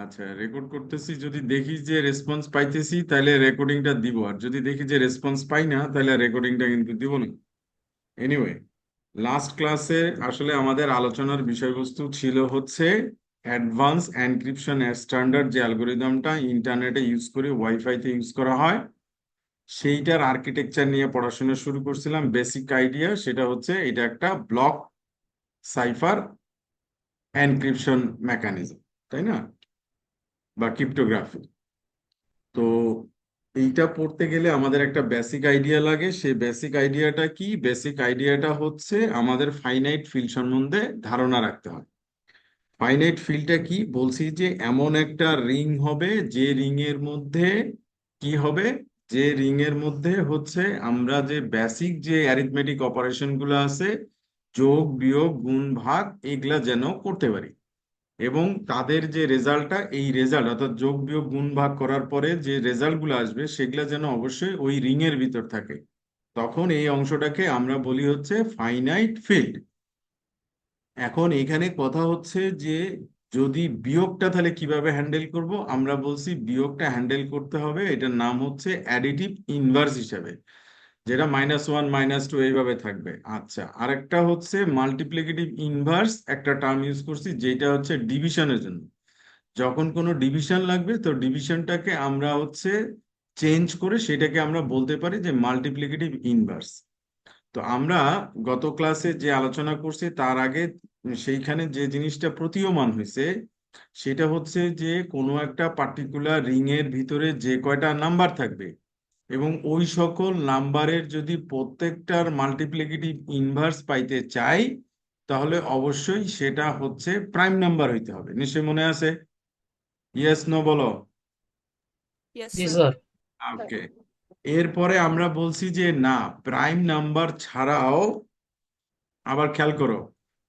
আচ্ছা, রেকর্ড করতেছি, যদি দেখি যে রেসপন্স পাইতেছি তাহলে রেকর্ডিংটা দিব, আর যদি দেখি যে রেসপন্স পাই না তাহলে রেকর্ডিংটা কিন্তু দিব না। এনিওয়ে, লাস্ট ক্লাসে আসলে আমাদের আলোচনার বিষয়বস্তু ছিল হচ্ছে অ্যাডভান্স এনক্রিপশন স্ট্যান্ডার্ড, যে অ্যালগোরিদমটা ইন্টারনেটে ইউজ করে ওয়াইফাইতে ইউজ করা হয়, সেইটার আর্কিটেকচার নিয়ে পড়াশোনা শুরু করছিলাম। বেসিক আইডিয়া সেটা হচ্ছে এটা একটা ব্লক সাইফার এনক্রিপশন মেকানিজম, তাই না, বা ক্রিপ্টোগ্রাফি। তো এইটা পড়তে গেলে আমাদের একটা বেসিক আইডিয়া লাগে। সেই বেসিক আইডিয়াটা কি? বেসিক আইডিয়াটা হচ্ছে আমাদের ফাইনাইট ফিল্ড সম্বন্ধে ধারণা রাখতে হয়। ফাইনাইট ফিল্ডটা কি বলছি, যে এমন একটা রিং হবে, যে রিং এর মধ্যে কি হবে, যে রিং এর মধ্যে হচ্ছে আমরা যে বেসিক যে অ্যারিথমেটিক অপারেশন গুলো আছে, যোগ বিয়োগ গুণ ভাগ, এগুলা যেন করতে পারি। এবং তাদের যে রেজাল্টটা, এই রেজাল্ট অর্থাৎ যোগ বিয়োগ গুণ ভাগ করার পরে যে রেজাল্টগুলো আসবে সেগুলো যেন অবশ্যই ওই রিং এর ভিতর থাকে। তখন এই অংশটাকে আমরা বলি হচ্ছে ফাইনাইট ফিল্ড। এখন এখানে কথা হচ্ছে যে যদি বিয়োগটা তাহলে কিভাবে হ্যান্ডেল করব, আমরা বলছি বিয়োগটা হ্যান্ডেল করতে হবে, এটার নাম হচ্ছে অ্যাডিটিভ ইনভার্স হিসাবে, যেটা -1 -2 এইভাবে থাকবে। আচ্ছা, আরেকটা হচ্ছে মাল্টিপ্লিকেটিভ ইনভার্স, একটা টার্ম ইউজ করছি যেটা হচ্ছে ডিভিশনের জন্য। যখন কোনো ডিভিশন লাগবে তো ডিভিশনটাকে আমরা হচ্ছে চেঞ্জ করে সেটাকে আমরা বলতে পারি যে মাল্টিপ্লিকেটিভ ইনভার্স। তো আমরা গত ক্লাসে যে আলোচনা করছি তার আগে সেইখানে যে জিনিসটা প্রতীয়মান হয়েছে সেটা হচ্ছে যে কোনো একটা পার্টিকুলার রিং এর ভিতরে যে কয়টা নাম্বার থাকবে, এবং ওই সকল নাম্বারের যদি প্রত্যেকটার মাল্টিপ্লিকেটিভ ইনভার্স পাইতে চাই, তাহলে অবশ্যই সেটা হচ্ছে প্রাইম নাম্বার হইতে হবে। নিশ্চয়ই মনে আছে? ইয়েস নো বলো। Yes, জি sir. স্যার। ওকে। এরপরে আমরা বলছি যে না, প্রাইম নাম্বার ছাড়াও, আবার খেয়াল করো,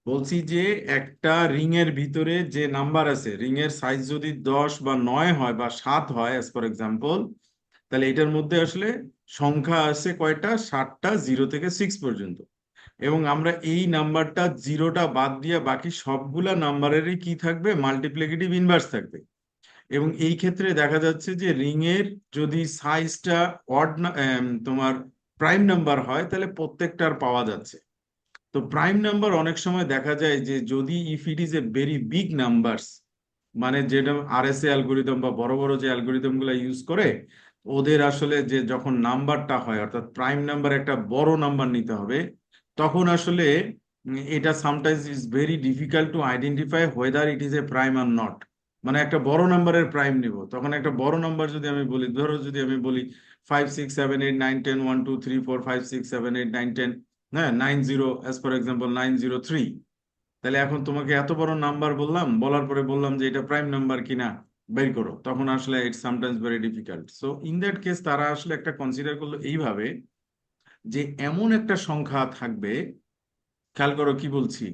বলছি যে একটা রিং এর ভিতরে যে নাম্বার আছে, রিং এর সাইজ যদি 10 বা 9 হয় বা 7 হয় অ্যাজ ফর এক্সাম্পল, তাহলে এটার মধ্যে আসলে সংখ্যা আছে কয়টা? 7টা, 0 থেকে 6 পর্যন্ত। এবং আমরা এই নাম্বারটা, জিরোটা বাদ দিয়ে বাকি সবগুলা নাম্বারেরই কি থাকবে? মাল্টিপ্লিকেটিভ ইনভার্স থাকবে। এবং এই ক্ষেত্রে দেখা যাচ্ছে যে রিং এর যদি সাইজটা অড, তোমার প্রাইম নাম্বার হয় তাহলে প্রত্যেকটার পাওয়া যাচ্ছে। তো প্রাইম নাম্বার অনেক সময় দেখা যায় যে যদি if it is a very big numbers, মানে যেটা আরএসএ অ্যালগোরিদম বা বড় বড় যে অ্যালগোরিদম গুলো ইউজ করে, ওদের আসলে যে যখন নাম্বারটা হয় অর্থাৎ প্রাইম নাম্বার একটা বড় নাম্বার নিতে হবে, তখন আসলে এটা sometimes is very difficult to identify whether it is a prime are not. মানে একটা বড় নাম্বারের প্রাইম নিব, তখন একটা বড় নাম্বার যদি আমি বলি, ধরো যদি আমি বলি 5 6 7 8 9 10 1 2 3 4 5 6 7 8 9 10, হ্যাঁ 90, অ্যাজ ফর এক্সাম্পল 903, তাহলে এখন তোমাকে এত বড় নাম্বার বললাম, বলার পরে বললাম যে এটা প্রাইম নাম্বার কিনা বের করো, তখন আসলে it's sometimes very difficult. So in that case তারা আসলে একটা কনসিডার করলো এইভাবে, যে এমন একটা সংখ্যা থাকবে, খেয়াল করো কি বলছি,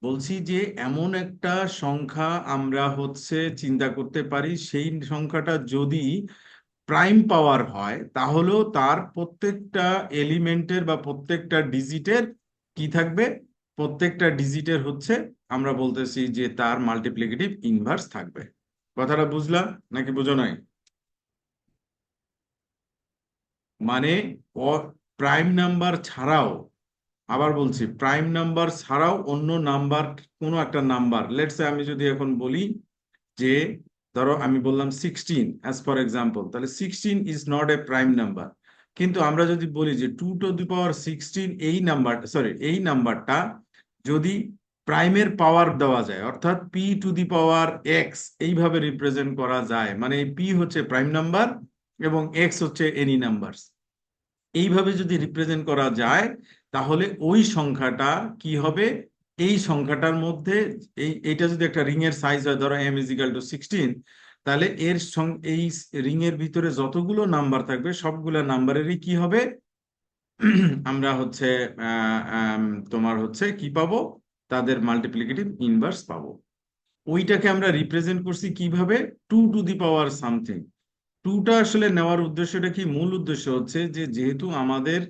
বলছি যে এমন একটা সংখ্যা আমরা হচ্ছে চিন্তা করতে পারি, সেই সংখ্যাটা যদি প্রাইম পাওয়ার হয় তাহলেও তার প্রত্যেকটা এলিমেন্টের বা প্রত্যেকটা ডিজিটের কি থাকবে? প্রত্যেকটা ডিজিটের হচ্ছে আমরা বলতেছি যে তার মাল্টিপ্লিকেটিভ ইনভার্স থাকবে। কথাটা বুঝলা নাকি বুঝো নাই? মানে প্রাইম নাম্বার ছাড়াও, আবার বলছি প্রাইম নাম্বার ছাড়াও অন্য নাম্বার, কোনো একটা নাম্বার, লেটস আমি যদি এখন বলি যে ধরো আমি বললাম 16 অ্যাজ ফর এক্সাম্পল, তাহলে 16 is not A prime number. কিন্তু আমরা যদি বলি যে 2 টু দি পাওয়ার 16, এই নাম্বার, সরি, এই নাম্বারটা যদি প্রাইমের পাওয়ার দেওয়া যায়, অর্থাৎ p two the power x এইভাবে রিপ্রেজেন্ট করা যায়, মানে p হচ্ছে প্রাইম নাম্বার এবং x হচ্ছে এনি নাম্বার, এইভাবে যদি রিপ্রেজেন্ট করা যায়, তাহলে ওই সংখ্যাটা কি হবে? এই সংখ্যাটার মধ্যে এইটা যদি একটা রিং এর সাইজ হয়, ধরো m = 16, তাহলে এই রিং এর ভিতরে যতগুলো নাম্বার থাকবে সবগুলো নাম্বারেরই কি হবে? আমরা হচ্ছে আহ, আম, তোমার হচ্ছে কি পাবো? তাদের মাল্টিপ্লিকেটিভ ইনভার্স পাবো। ওইটাকে আমরা রিপ্রেজেন্ট করছি কিভাবে? 2 টু দি পাওয়ার সামথিং। টুটা আসলে নেওয়ার উদ্দেশ্যটা কি? মূল উদ্দেশ্য হচ্ছে যে যেহেতু আমাদের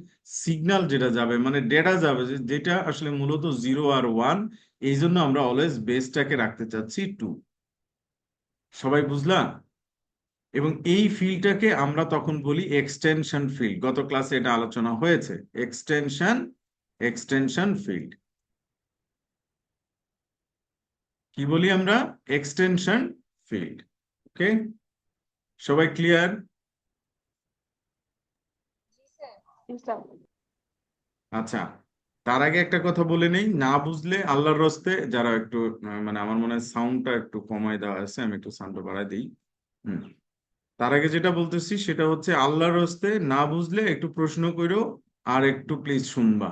সিগন্যাল যেটা যাবে, মানে ডেটা যাবে, যেটা আসলে মূলত 0 আর 1, এই জন্য আমরা অলওয়েজ বেসটাকে রাখতে চাচ্ছি 2। সবাই বুঝলা? এবং এই ফিল্ডটাকে আমরা তখন বলি এক্সটেনশন ফিল্ড। গত ক্লাসে এটা আলোচনা হয়েছে, এক্সটেনশন ফিল্ড কি বলি আমরা? Extension field. ওকে, সবাই ক্লিয়ার? Yes, sir. আচ্ছা, তার আগে একটা কথা বলে নেই, না বুঝলে আল্লাহর রস্তে যারা একটু মানে আমার মনে হয় সাউন্ডটা একটু কমায় দেওয়া আছে, আমি একটু সাউন্ডটা বাড়াই দিই। হুম। তার আগে যেটা বলতেছি সেটা হচ্ছে আল্লাহর হস্তে না বুঝলে একটু প্রশ্ন করো, আর একটু প্লিজ শুনবা।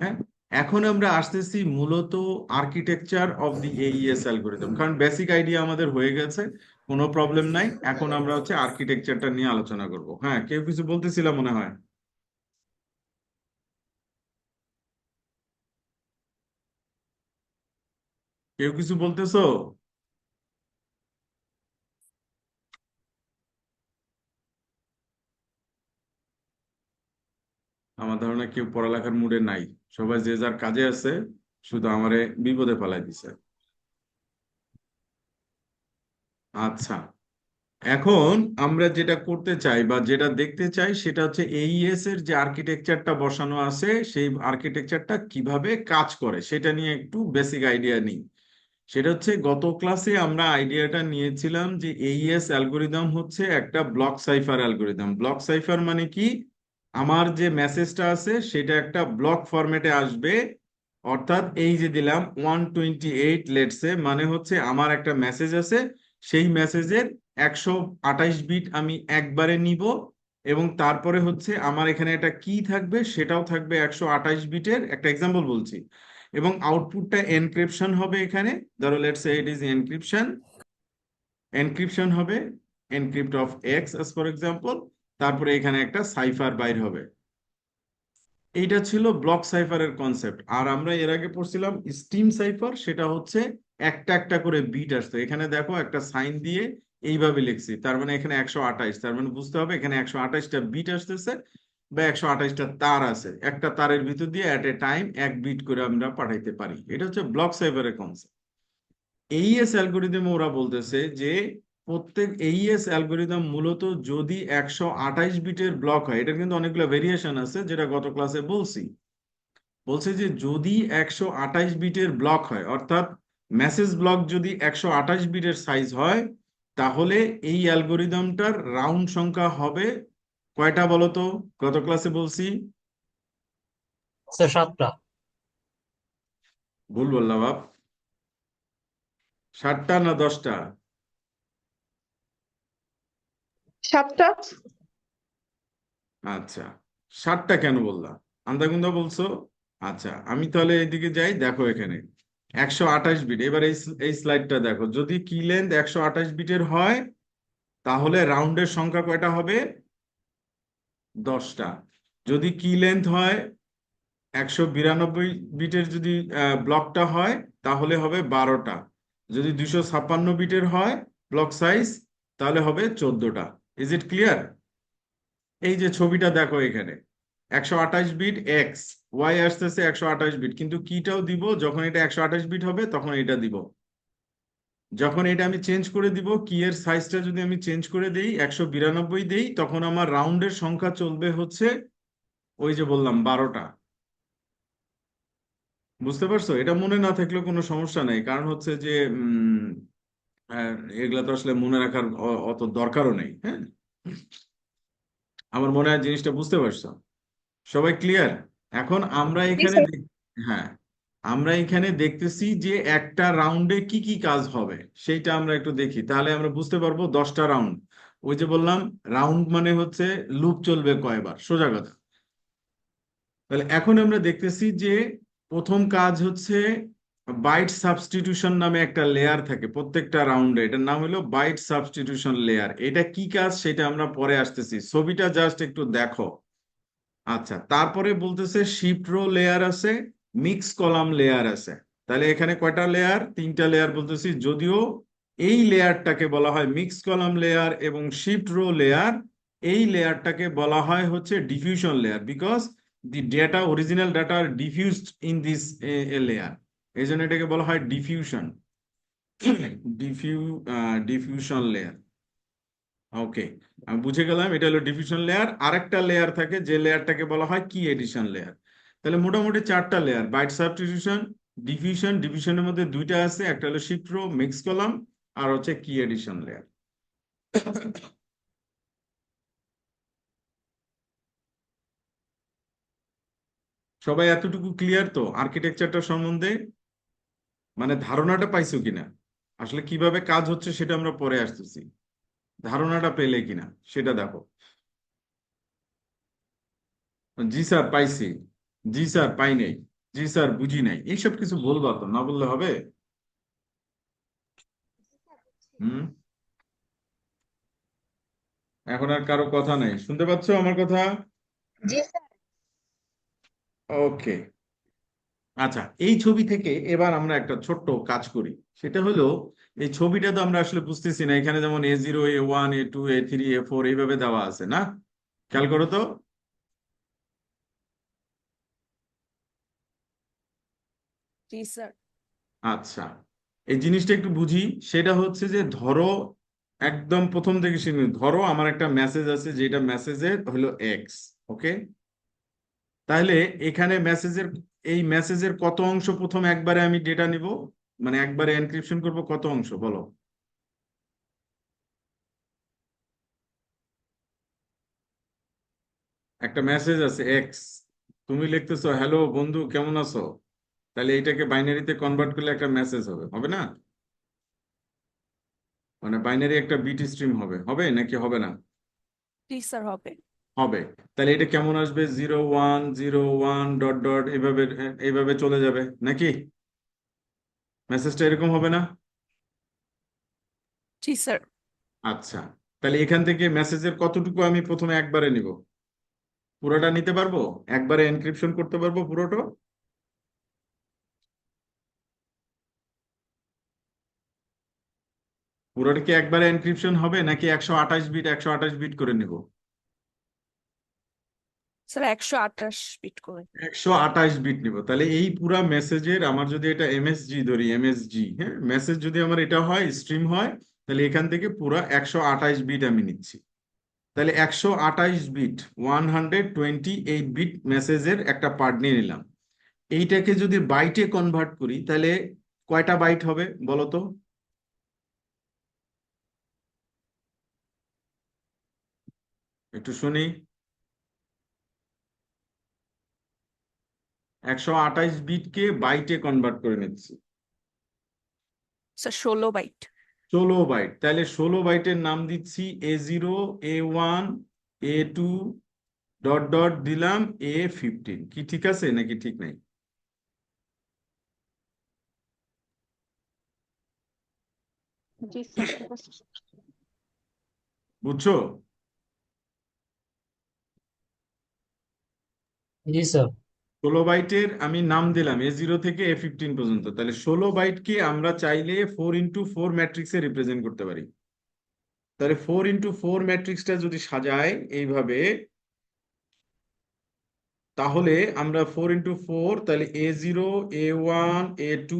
হ্যাঁ, এখন আমরা আসতেছি মূলত আর্কিটেকচার অফ দি এইএস অ্যালগোরিদম, কারণ বেসিক আইডিয়া আমাদের হয়ে গেছে, কোনো প্রবলেম নাই। এখন আমরা হচ্ছে আর্কিটেকচারটা নিয়ে আলোচনা করব। হ্যাঁ, কেউ কিছু বলতেছিলাম মনে হয়। কেউ কিছু বলতেছো? আমার ধারণা কেউ পড়ালেখার মুডে নাই, সবাই যে যার কাজে আছে, শুধু আমারে বিপদে ফেলাই দিছে। আচ্ছা, এখন আমরা যেটা করতে চাই বা যেটা দেখতে চাই সেটা হচ্ছে এইএস এর যে আর্কিটেকচারটা বসানো আছে, সেই আর্কিটেকচারটা কিভাবে কাজ করে সেটা নিয়ে একটু বেসিক আইডিয়া নিই। সেটা হচ্ছে গত ক্লাসে আমরা আইডিয়াটা নিয়েছিলাম যে এইএস অ্যালগোরিদম হচ্ছে একটা block cipher algorithm. Block cipher মানে কি? আমার যে মেসেজটা আছে সেটা একটা ব্লক ফরম্যাটে আসবে। অর্থাৎ এই যে দিলাম 128 লেটসে, মানে হচ্ছে আমার একটা মেসেজ আছে, সেই মেসেজের 128 বিট আমি একবারে নিব, এবং তারপরে হচ্ছে আমার এখানে একটা কি থাকবে, সেটাও থাকবে 128 বিটের। একটা এক্সাম্পল বলছি, এবং আউটপুটটা এনক্রিপশন হবে এখানে। ধরো let's say it is encryption, encryption হবে encrypt of X as for example. তারপরে এখানে একটা সাইফার বাইর হবে। এইটা ছিল ব্লক সাইফারের কনসেপ্ট। আর আমরা এর আগে পড়ছিলাম স্ট্রিম সাইফার, সেটা হচ্ছে একটা একটা করে বিট আসতো। এখানে দেখো একটা সাইন দিয়ে এইভাবে লিখছি, তার মানে এখানে 128, তার মানে বুঝতে হবে এখানে 128টা বিট আসতেছে, বা 128টা তার আছে, একটা তারের ভিতর দিয়ে এট এ টাইম 1 বিট করে আমরা পাঠাইতে পারি। এটা হচ্ছে ব্লক সাইফারের কনসেপ্ট। এইএস অ্যালগোরিদম ওরা বলতেছে যে প্রত্যেক এইএস অ্যালগোরিদম মূলত যদি 128 বিটের ব্লক হয়, এটার কিন্তু অনেকগুলো ভেরিয়েশন আছে যেটা গত ক্লাসে বলছি। বলছে যে যদি 128 বিটের ব্লক হয়, অর্থাৎ মেসেজ ব্লক যদি 128 বিটের সাইজ হয়, তাহলে এই অ্যালগোরিদমটার রাউন্ড সংখ্যা হবে কয়টা বলো তো? গত ক্লাসে বলছি। স্যার 7টা। ভুল বললাম বাপ, 7টা না 10টা? 7টা। আচ্ছা, 7টা কেন বললাম? আন্দাগুন্দা বলছো। আচ্ছা, আমি তাহলে এইদিকে যাই, দেখো এখানে 128 বিট। এবার এই স্লাইডটা দেখো, যদি কি লেন্থ 128 বিটের হয়, তাহলে রাউন্ডের সংখ্যা কয়টা হবে? 10টা। যদি কি লেন্থ হয় 192 বিটের, যদি ব্লকটা হয়, তাহলে হবে 12টা। যদি 256 বিটের হয় ব্লক সাইজ, তাহলে হবে 14টা। Is it clear? এই যে ছবিটা দেখো এখানে 128 বিট এক্স, ওয়াই আসতেছে 128 বিট, কিন্তু কিটাও দিব যখন এটা 128 বিট হবে তখন এটা দিব। যখন এটা আমি চেঞ্জ করে দিব, কি এর সাইজটা যদি আমি চেঞ্জ করে দেই 192 দেই, তখন আমার রাউন্ডের সংখ্যা চলবে হচ্ছে ওই যে বললাম 12টা। বুঝতে পারছো? এটা মনে না থাকলেও কোনো সমস্যা নেই, কারণ হচ্ছে যে আহ, এগুলা তো আসলে মনে রাখার অত দরকারও নেই। হ্যাঁ, আমার মনে হয় জিনিসটা বুঝতে পারছো। সবাই ক্লিয়ার? এখন আমরা Yes, এখানে sir. হ্যাঁ, আমরা এখানে দেখতেছি যে একটা রাউন্ডে কি কি কাজ হবে সেইটা আমরা একটু দেখি, তাহলে আমরা বুঝতে পারবো 10টা রাউন্ড। ওই যে বললাম, রাউন্ড মানে হচ্ছে লুপ চলবে কয়বার, সোজা কথা। তাহলে এখন আমরা দেখতেছি যে প্রথম কাজ হচ্ছে বাইট সাবস্টিটিউশন নামে একটা লেয়ার থাকে প্রত্যেকটা রাউন্ডে, এটার নাম হলো বাইট সাবস্টিটিউশন লেয়ার। এটা কি কাজ সেটা আমরা পরে আসতেছি, ছবিটা জাস্ট একটু দেখো। আচ্ছা, তারপরে বলতেছে শিফট রো লেয়ার আছে, মিক্স কলাম লেয়ার আছে। তাহলে এখানে কয়টা লেয়ার? 3টা লেয়ার বলতেছি, যদিও এই লেয়ারটাকে বলা হয় মিক্স কলাম লেয়ার এবং শিফট রো লেয়ার। এই লেয়ারটাকে বলা হয় হচ্ছে diffusion layer, because the data, original data are diffused in this layer. এই জন্য এটাকে বলা হয় ডিফিউশন। Diffusion layer. ওকে, আমি বুঝে গেলাম এটা হলো ডিফিউশন লেয়ার। আরেকটা লেয়ার থাকে যে লেয়ারটাকে বলা হয় কি এডিশন লেয়ার। তাহলে মোটামুটি চারটা লেয়ার: বাইট সাবস্টিটিউশন, ডিফিউশন, ডিফিউশনের মধ্যে দুইটা আছে, একটা হলো শিফট রো, মিক্স কলাম, আর হচ্ছে কি এডিশন লেয়ার। সবাই এতটুকু ক্লিয়ার তো আর্কিটেকচারটা সম্বন্ধে? মানে ধারণাটা পাইছো কিনা? আসলে কিভাবে কাজ হচ্ছে সেটা আমরা পরে আসতেছি, ধারণাটা পেলে কিনা সেটা দেখো। জি স্যার পাইছি, জি স্যার পাই নাই, জি স্যার বুঝি নাই, এইসব কিছু বলবা তো, না বললে হবে? হুম, এখন আর কারো কথা নেই, শুনতে পাচ্ছো আমার কথা? জি স্যার। ওকে, আচ্ছা, এই ছবি থেকে এবার আমরা একটা ছোট্ট কাজ করি। সেটা হলো, এই ছবিটা তো আমরা আসলে বুঝতেছি না, এখানে যেমন A0, A1, A2, A3, A4 এইভাবে দেওয়া আছে না? খেয়াল করো তো। জি স্যার। আচ্ছা, এই জিনিসটা একটু বুঝি। সেটা হচ্ছে যে ধরো, একদম প্রথম থেকে শুনি, ধরো আমার একটা মেসেজ আছে যেটা মেসেজের হলো এক্স। ওকে, তাহলে এখানে এই মেসেজের কত অংশ প্রথম একবারে আমি ডেটা নিব, মানে একবারে এনক্রিপশন করব, কত অংশ বলো? একটা মেসেজ আছে এক্স, তুমি লিখতেছো হ্যালো বন্ধু কেমন আছো, তাহলে এটাকে বাইনারিতে কনভার্ট করলে একটা মেসেজ হবে, হবে না? মানে বাইনারি একটা বিট স্ট্রিম হবে, হবে নাকি হবে না? জি স্যার হবে। হবে। তাহলে এটা কেমন আসবে? 0 1 0 1 ডট ডট এইভাবে, এইভাবে চলে যাবে নাকি? মেসেজটা এরকম হবে না? জি স্যার। আচ্ছা, তাহলে এখান থেকে মেসেজের কতটুকু আমি প্রথমে একবারে নিব? পুরোটা নিতে পারবো? একবারে এনক্রিপশন করতে পারবো পুরোটা? পুরোটা কি একবারে এনক্রিপশন হবে নাকি 128 বিট 128 বিট করে নিব? স্যার 128 বিট করে। 128 বিট নিব। তাহলে এই পুরা মেসেজের, আমার যদি এটা এমএসজি ধরি, এমএসজি, হ্যাঁ, মেসেজ যদি আমার এটা হয়, স্ট্রিম হয়, তাহলে এখান থেকে পুরা 128 বিট আমি নিচ্ছি। তাহলে 128 বিট, 128 বিট মেসেজের একটা পার্ট নিয়ে নিলাম। এইটাকে যদি বাইটে কনভার্ট করি তাহলে কয়টা বাইট হবে বলো তো? একটু শুনি। 128 বিটকে বাইটে কনভার্ট করে নিচ্ছি। Sir 16 byte. 16 বাইট, তাহলে 16 বাইটের নাম দিচ্ছি A0, A1, A2, dot dot দিলাম A15। কি ঠিক আছে নাকি ঠিক নাই? জি স্যার। বুঝছো? জি স্যার। 16 বাইটের আমি নাম দিলাম A0 থেকে A15 পর্যন্ত। তাহলে 16 বাইটকে আমরা চাইলে 4x4 ম্যাট্রিক্সে রিপ্রেজেন্ট করতে পারি। তাহলে 4x4 ম্যাট্রিক্সটা যদি সাজাই এইভাবে, তাহলে আমরা 4x4, তাহলে A0, A1, A2,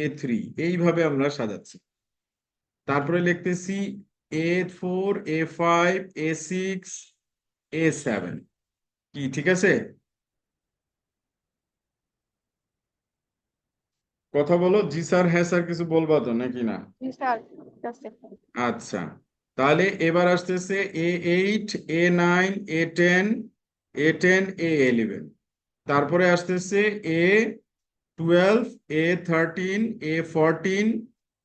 A3 এইভাবে আমরা সাজাচ্ছি। তারপরে লিখতেছি A4, A5, A6, A7। কি ঠিক আছে? কথা বলো, জি স্যার হ্যাঁ স্যার কিছু বলবা তো নাকি না? জি স্যার। ঠিক আছে। আচ্ছা, তাহলে এবার আসতেছে A8, A9, A10, A10, A11। তারপরে আসতেছে A12, A13, A14,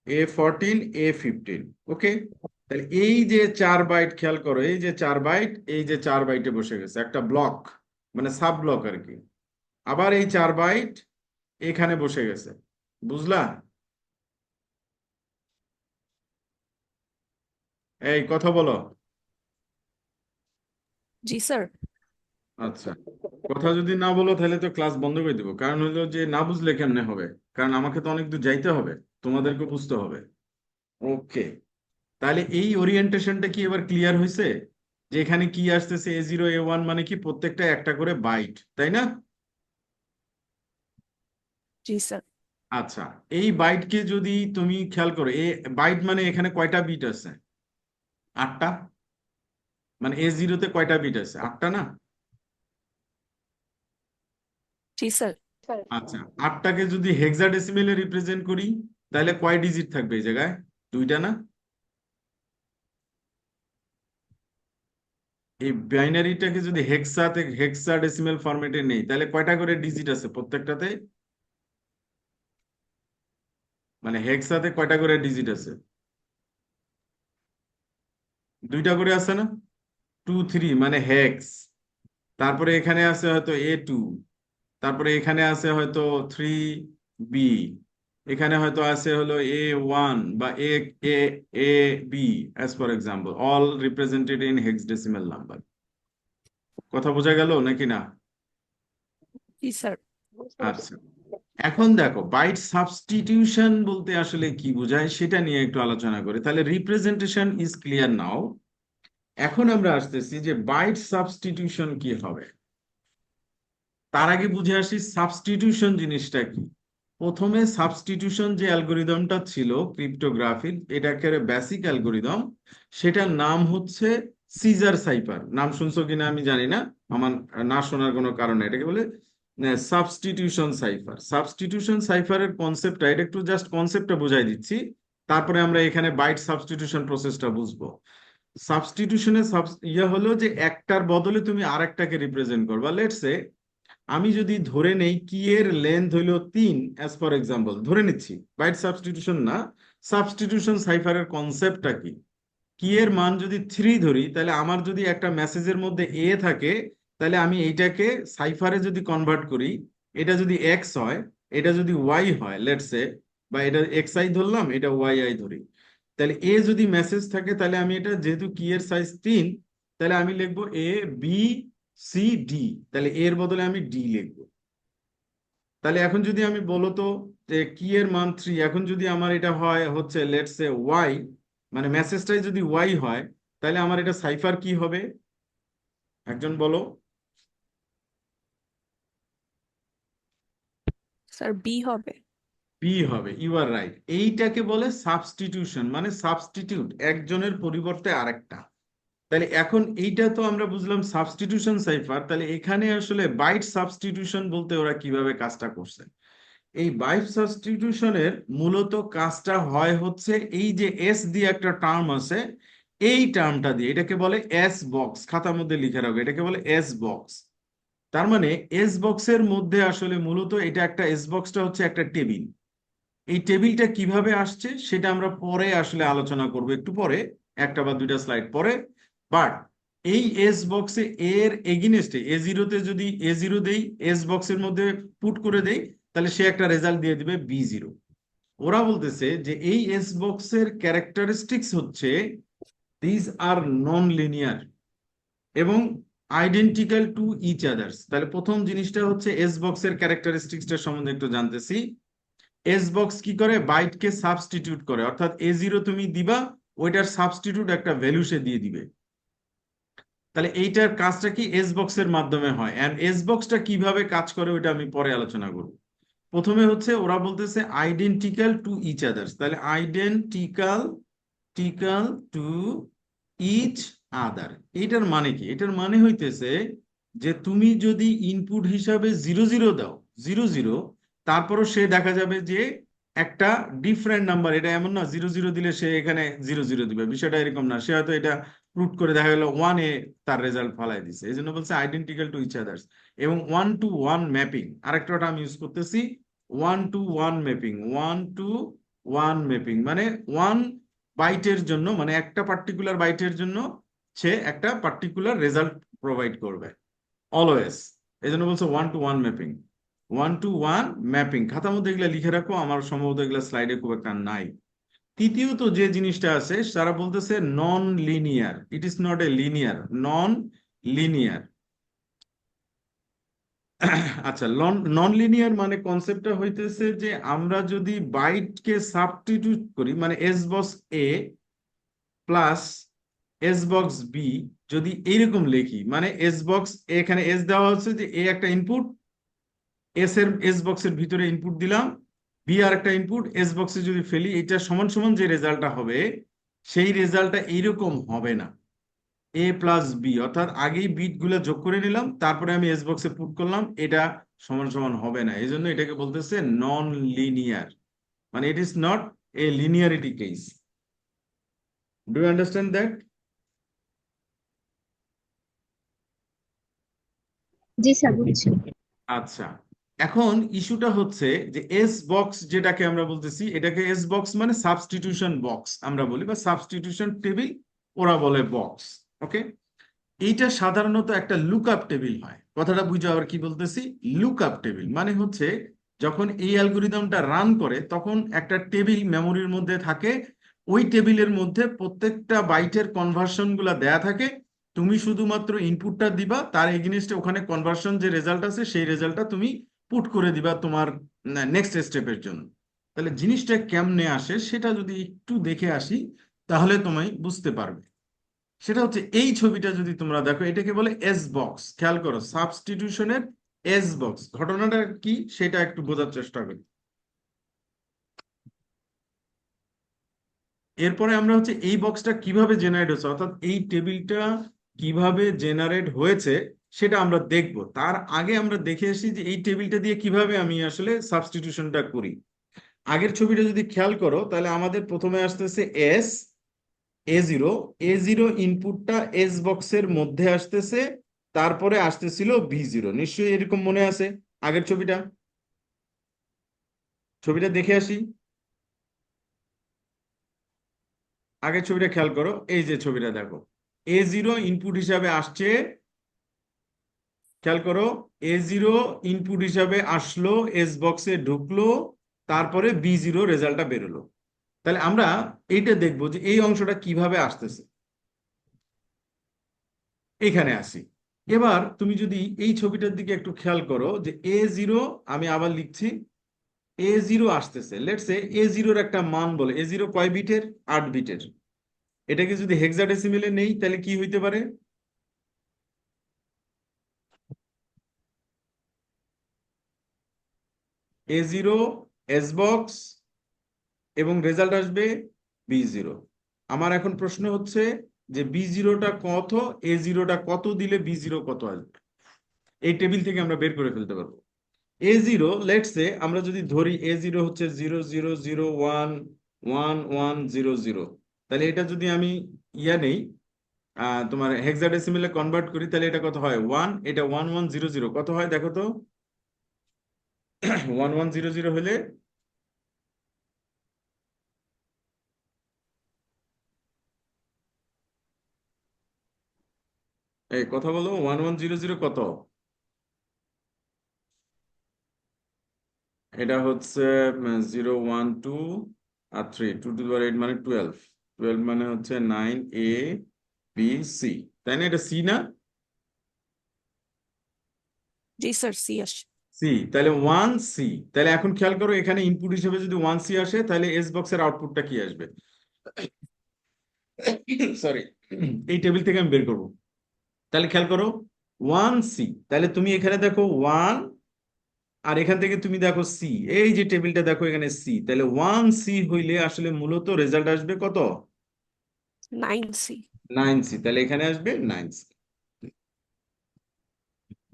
A14, A15। ওকে, তাহলে এই যে 4 বাইট, খেয়াল করো, এই যে 4 বাইট, এই যে 4 বাইটে বসে গেছে একটা ব্লক, মানে সাব ব্লক আর কি। আবার এই 4 বাইট এখানে বসে গেছে, বুঝলা? এই কথা বলো। জি স্যার। আচ্ছা, কথা যদি না বলো তাহলে তো ক্লাস বন্ধ করে দেবো। কারণ হলো যে না বুঝলে কেমনে হবে, কারণ আমাকে তো অনেক দূর যাইতে হবে, তোমাদেরকে বুঝতে হবে। ওকে, তাহলে এই ওরিয়েন্টেশনটা কি এবার ক্লিয়ার হয়েছে? যে এখানে কি আসতেছে, A0, A1 মানে কি প্রত্যেকটা একটা করে বাইট, তাই না? জি স্যার। আচ্ছা, এই বাইটকে যদি তুমি খেয়াল করো, এ বাইট মানে এখানে কয়টা বিট আছে? 8টা। মানে A0 তে কয়টা বিট আছে? 8টা না? জি স্যার। স্যার আচ্ছা, 8টাকে যদি হেক্সাডেসিমেলে রিপ্রেজেন্ট করি তাহলে কয় ডিজিট থাকবে এই জায়গায়? 2টা না? এই বাইনারিটাকে যদি হেক্সাডেসিমেল ফরম্যাটে নেই তাহলে কয়টা করে ডিজিট আছে প্রত্যেকটাতে? মানে হেক্সাতে কয়টা করে ডিজিট আছে? 2টা করে আছে না? 2 3 মানে হেক্স। তারপরে এখানে আছে হয়তো A2, তারপরে এখানে আছে হয়তো 3B, এখানে হয়তো আছে হলো A1 বা A B, as for example, all represented in hexadecimal number. কথা বোঝা গেল নাকি না? জি স্যার। বুঝতে পারছি। আচ্ছা, এখন দেখো বাইট সাবস্টিটিউশন বলতে আসলে কি বোঝায় সেটা নিয়ে একটু আলোচনা করি। তাহলে রিপ্রেজেন্টেশন ইজ ক্লিয়ার নাও। এখন আমরা আসতেছি যে বাইট সাবস্টিটিউশন কি হবে। তার আগে বুঝে আসি সাবস্টিটিউশন জিনিসটা কি। প্রথমে সাবস্টিটিউশন যে অ্যালগোরিদমটা ছিল ক্রিপ্টোগ্রাফির, এটা একেবারে বেসিক অ্যালগোরিদম, সেটার নাম হচ্ছে সিজার সাইফার। নাম শুনছো কিনা আমি জানি না, আমার না শোনার কোনো কারণে এটাকে বলে সাবস্টিটিউশন সাইফার। সাবস্টিটিউশন সাইফারের কনসেপ্টটা, এটা একটু জাস্ট কনসেপ্টটা বুঝাই দিচ্ছি, তারপরে আমরা এখানে বাইট সাবস্টিটিউশন প্রসেসটা বুঝবো। সাবস্টিটিউশনের ইয়ে হলো যে একটার বদলে তুমি আরেকটাকে রিপ্রেজেন্ট করবা। লেটস সে আমি যদি ধরে নেই কি এর লেন্থ হইলো 3, অ্যাজ ফর এক্সাম্পল ধরে নিচ্ছি, বাইট সাবস্টিটিউশন না, সাবস্টিটিউশন সাইফারের কনসেপ্টটা কি। কি এর মান যদি 3 ধরি তাহলে আমার যদি একটা মেসেজের মধ্যে এ থাকে, তাহলে আমি এইটাকে সাইফারে যদি কনভার্ট করি, এটা যদি এক্স হয়, এটা যদি ওয়াই হয় লেটস সে, বা এটা এক্স আই ধরলাম, এটা ওয়াই আই ধরি, তাহলে এ যদি মেসেজ থাকে তাহলে আমি এটা যেহেতু কি এর সাইজ 3, তাহলে আমি লিখবো A B C D, তাহলে এর বদলে আমি ডি লিখবো। তাহলে এখন যদি আমি বলো তো যে কি এর মান 3, এখন যদি আমার এটা হয় হচ্ছে লেটস সে ওয়াই, মানে মেসেজটাই যদি ওয়াই হয়, তাহলে আমার এটা সাইফার কি হবে? একজন বলো। স্যার বি হবে। বি হবে, ইউ আর রাইট। এইটাকে বলে সাবস্টিটিউশন, মানে সাবস্টিটিউট, একজনের পরিবর্তে আরেকটা। তাহলে এখন এইটা তো আমরা বুঝলাম সাবস্টিটিউশন সাইফার, তাহলে এখানে আসলে বাইট সাবস্টিটিউশন বলতে ওরা কিভাবে কাজটা করছে। এই বাইট সাবস্টিটিউশনের মূলত কাজটা হয় হচ্ছে এই যে এস দিয়ে একটা টার্ম আছে, এই টার্মটা দিয়ে, এটাকে বলে এস বক্স। খাতার মধ্যে লিখে রাখো, এটাকে বলে এস বক্স। তার মানে এস বক্সের মধ্যে আসলে মূলত এটা একটা, এস বক্সটা হচ্ছে একটা টেবিল। এই টেবিলটা কিভাবে আসছে সেটা আমরা পরে আসলে আলোচনা করব, একটু পরে, একটা বা দুইটা স্লাইড পরে। বাট এই এস বক্সে এর এগেইনস্টে A0 তে যদি A0 দেই, এস বক্সের মধ্যে পুট করে দেই, তাহলে সে একটা রেজাল্ট দিয়ে দিবে B0। ওরা বলতেছে যে এই এস বক্সের ক্যারেক্টারিস্টিক্স হচ্ছে দিস আর নন লিনিয়ার এবং আইডেন্টিক্যাল টু ইচ আদার্স। তাহলে প্রথম জিনিসটা হচ্ছে এস বক্সের ক্যারেক্টারিস্টিক্সটা সম্বন্ধে একটু জানতেছি। এস বক্স কি করে? বাইটকে সাবস্টিটিউট করে, অর্থাৎ A0 তুমি দিবা, ওইটার সাবস্টিটিউট একটা ভ্যালু সে দিয়ে দিবে। তাহলে এইটার কাজটা কি এস বক্সের মাধ্যমে হয়, এন্ড এস বক্সটা কিভাবে কাজ করে ওইটা আমি পরে আলোচনা করব। প্রথমে হচ্ছে ওরা বলতেছে আইডেন্টিক্যাল টু ইচ আদার্স। তাহলে আইডেন্টিক্যাল টিক্যাল টু ইচ আদার, এটার মানে কি? এটার মানে হইতেছে যে তুমি যদি ইনপুট হিসাবে 0 0 দাও, 0 0, তারপরও সে দেখা যাবে যে একটা ডিফারেন্ট নাম্বার, এটা এমন না 0 0 দিলে সে এখানে 0 0 দিবে, বিষয়টা এরকম না। সে হয়তো এটা প্রুট করে দেখা গেল 1-এ তার রেজাল্ট ফলাই দিছে, এই জন্য বলছে আইডেন্টিক্যাল টু ইচ আদার্স। এবং 1 to 1 ম্যাপিং, আরেকটা আমি ইউজ করতেছি, 1 to 1 ম্যাপিং। 1 to 1 ম্যাপিং মানে 1 বাইটের জন্য, মানে একটা পার্টিকুলার বাইটের জন্য সে একটা পার্টিকুলার রেজাল্ট প্রোভাইড করবে অলওয়েজ। এই জন্য বলছে 1 to 1 ম্যাপিং। 1 to 1 ম্যাপিং, খাতার মধ্যে এগুলা লিখে রাখো, আমার সম্ভবত এগুলা স্লাইডে খুব একটা নাই। তৃতীয়ত যে জিনিসটা আছে তারা বলতেছে non linear, it is not a linear, non linear. আচ্ছা, নন লিনিয়ার মানে কনসেপ্টটা হইতেছে যে আমরা যদি বাইটকে সাবস্টিটিউট করি, মানে এস বক্স এ প্লাস এস বক্স বি, যদি এইরকম লিখি, মানে এস বক্স, এখানে এস দেওয়া হচ্ছে যে এ একটা ইনপুট, এস বক্সের ভিতরে ইনপুট দিলাম, বি আর একটা ইনপুট, এস বক্সে যদি ফেলি এটা সমান সমান যে রেজাল্টটা হবে সেই রেজাল্টটা এইরকম হবে না। এ প্লাস বি, অর্থাৎ আগেই বিট গুলো যোগ করে নিলাম, তারপরে আমি এস বক্সে পুট করলাম, এটা সমান সমান হবে না। এই জন্য এটাকে বলতেছে নন লিনিয়ার, মানে it is not a linearity case. Do you understand that? জি স্যার বুঝছি। আচ্ছা, এখন ইস্যুটা হচ্ছে যে এস বক্স যেটাকে আমরা বলতেছি, এটাকে এস বক্স মানে সাবস্টিটিউশন বক্স আমরা বলি, বা সাবস্টিটিউশন টেবিল ওরা বলে বক্স। ওকে, এইটা সাধারণত একটা লুক আপ টেবিল হয়। কথাটা বুঝে আবার কি বলতেছি, লুক আপ টেবিল মানে হচ্ছে যখন এই অ্যালগোরিদমটা রান করে তখন একটা টেবিল মেমোরির মধ্যে থাকে, ওই টেবিলের মধ্যে প্রত্যেকটা বাইটের কনভার্সন গুলা দেয়া থাকে, তুমি শুধুমাত্র ইনপুটটা দিবা, তার এগেইনস্টে ওখানে কনভার্সন যে রেজাল্ট আছে সেই রেজাল্টটা তুমি পুট করে দিবা তোমার নেক্সট স্টেপের জন্য। তাহলে জিনিসটা কেমনে আসে সেটা যদি একটু দেখে আসি তাহলে তুমি বুঝতে পারবে। সেটা হচ্ছে এই ছবিটা যদি তোমরা দেখো, এটাকে বলে এস বক্স। খেয়াল করো, সাবস্টিটিউশনের এস বক্স ঘটনাটা কি সেটা একটু বোঝার চেষ্টা করি। এরপরে আমরা হচ্ছে এই বক্সটা কিভাবে জেনারেট হয়েছে, অর্থাৎ এই টেবিলটা কিভাবে জেনারেট হয়েছে সেটা আমরা দেখব। তার আগে আমরা দেখে আসি যে এই টেবিলটা দিয়ে কিভাবে আমি আসলে সাবস্টিটিউশনটা করি। আগের ছবিটা যদি খেয়াল করো তাহলে আমাদের প্রথমে আসতেছে S A zero, A zero ইনপুটটা এস বক্সের মধ্যে আসতেছে, তারপরে আসতেছিল বি জিরো। নিশ্চয়ই এরকম মনে আছে আগের ছবিটা? ছবিটা দেখে আসি, আগের ছবিটা খেয়াল করো, এই যে ছবিটা দেখো, এ জিরো ইনপুট হিসাবে আসছে, খেয়াল করো, এ জিরো ইনপুট হিসাবে আসলো, এস বক্সে ঢুকলো, তারপরে বি জিরো রেজাল্টটা বেরোলো। তাহলে আমরা এইটা দেখবো যে এই অংশটা কিভাবে আসতেছে। এখানে আসি। এবার তুমি যদি এই ছবিটার দিকে একটু খেয়াল করো যে এ জিরো, আমি আবার লিখছি, এ জিরো আসতেছে, লেটস সে এ জিরোর একটা মান বলে, এ জিরো কয় বিটের? 8 বিটের। এটাকে যদি হেক্সাডেসিমেলে নেই তাহলে কি হইতে পারে? এ জিরো এস বক্স এবং রেজাল্ট আসবে বি জিরো। আমার এখন প্রশ্ন হচ্ছে যে বি জিরোটা কত, এ জিরোটা কত দিলে বি জিরো কত আসবে, এই টেবিল থেকে আমরা বের করে ফেলতে পারবো। এ জিরো লেটস সে আমরা যদি ধরি এ জিরো হচ্ছে 0 0 0 1 1 1 0 0, তাহলে এটা যদি আমি নেই, তোমার হেক্সাডেসিমেলে কনভার্ট করি, তাহলে এটা কত হয়? 1, এটা 1100, কত হয় দেখো তো? 1100 হলে এই কথা বলো, 1100 কত? এটা হচ্ছে 0 1 2 আর 3, 2 টু দি পাওয়ার 8 মানে 12, 12 মানে হচ্ছে 9 A B C, তাই না? এটা সি না? জি স্যার, সি আসে। সি, তাহলে 1 C। তাহলে এখন খেয়াল করো, এখানে ইনপুট হিসেবে যদি 1 C আসে তাহলে এস বক্সের আউটপুটটা কি আসবে? সরি, এই টেবিল থেকে আমি বের করবো। তাহলে খেয়াল করো 1 C, তাহলে তুমি এখানে দেখো 1, আর এখান থেকে তুমি দেখো সি, এই যে টেবিলটা দেখো এখানে সি, তাহলে 1 C হইলে আসলে মূলত রেজাল্ট আসবে কত? 9C। 9 C, তাহলে এখানে আসবে 9 C।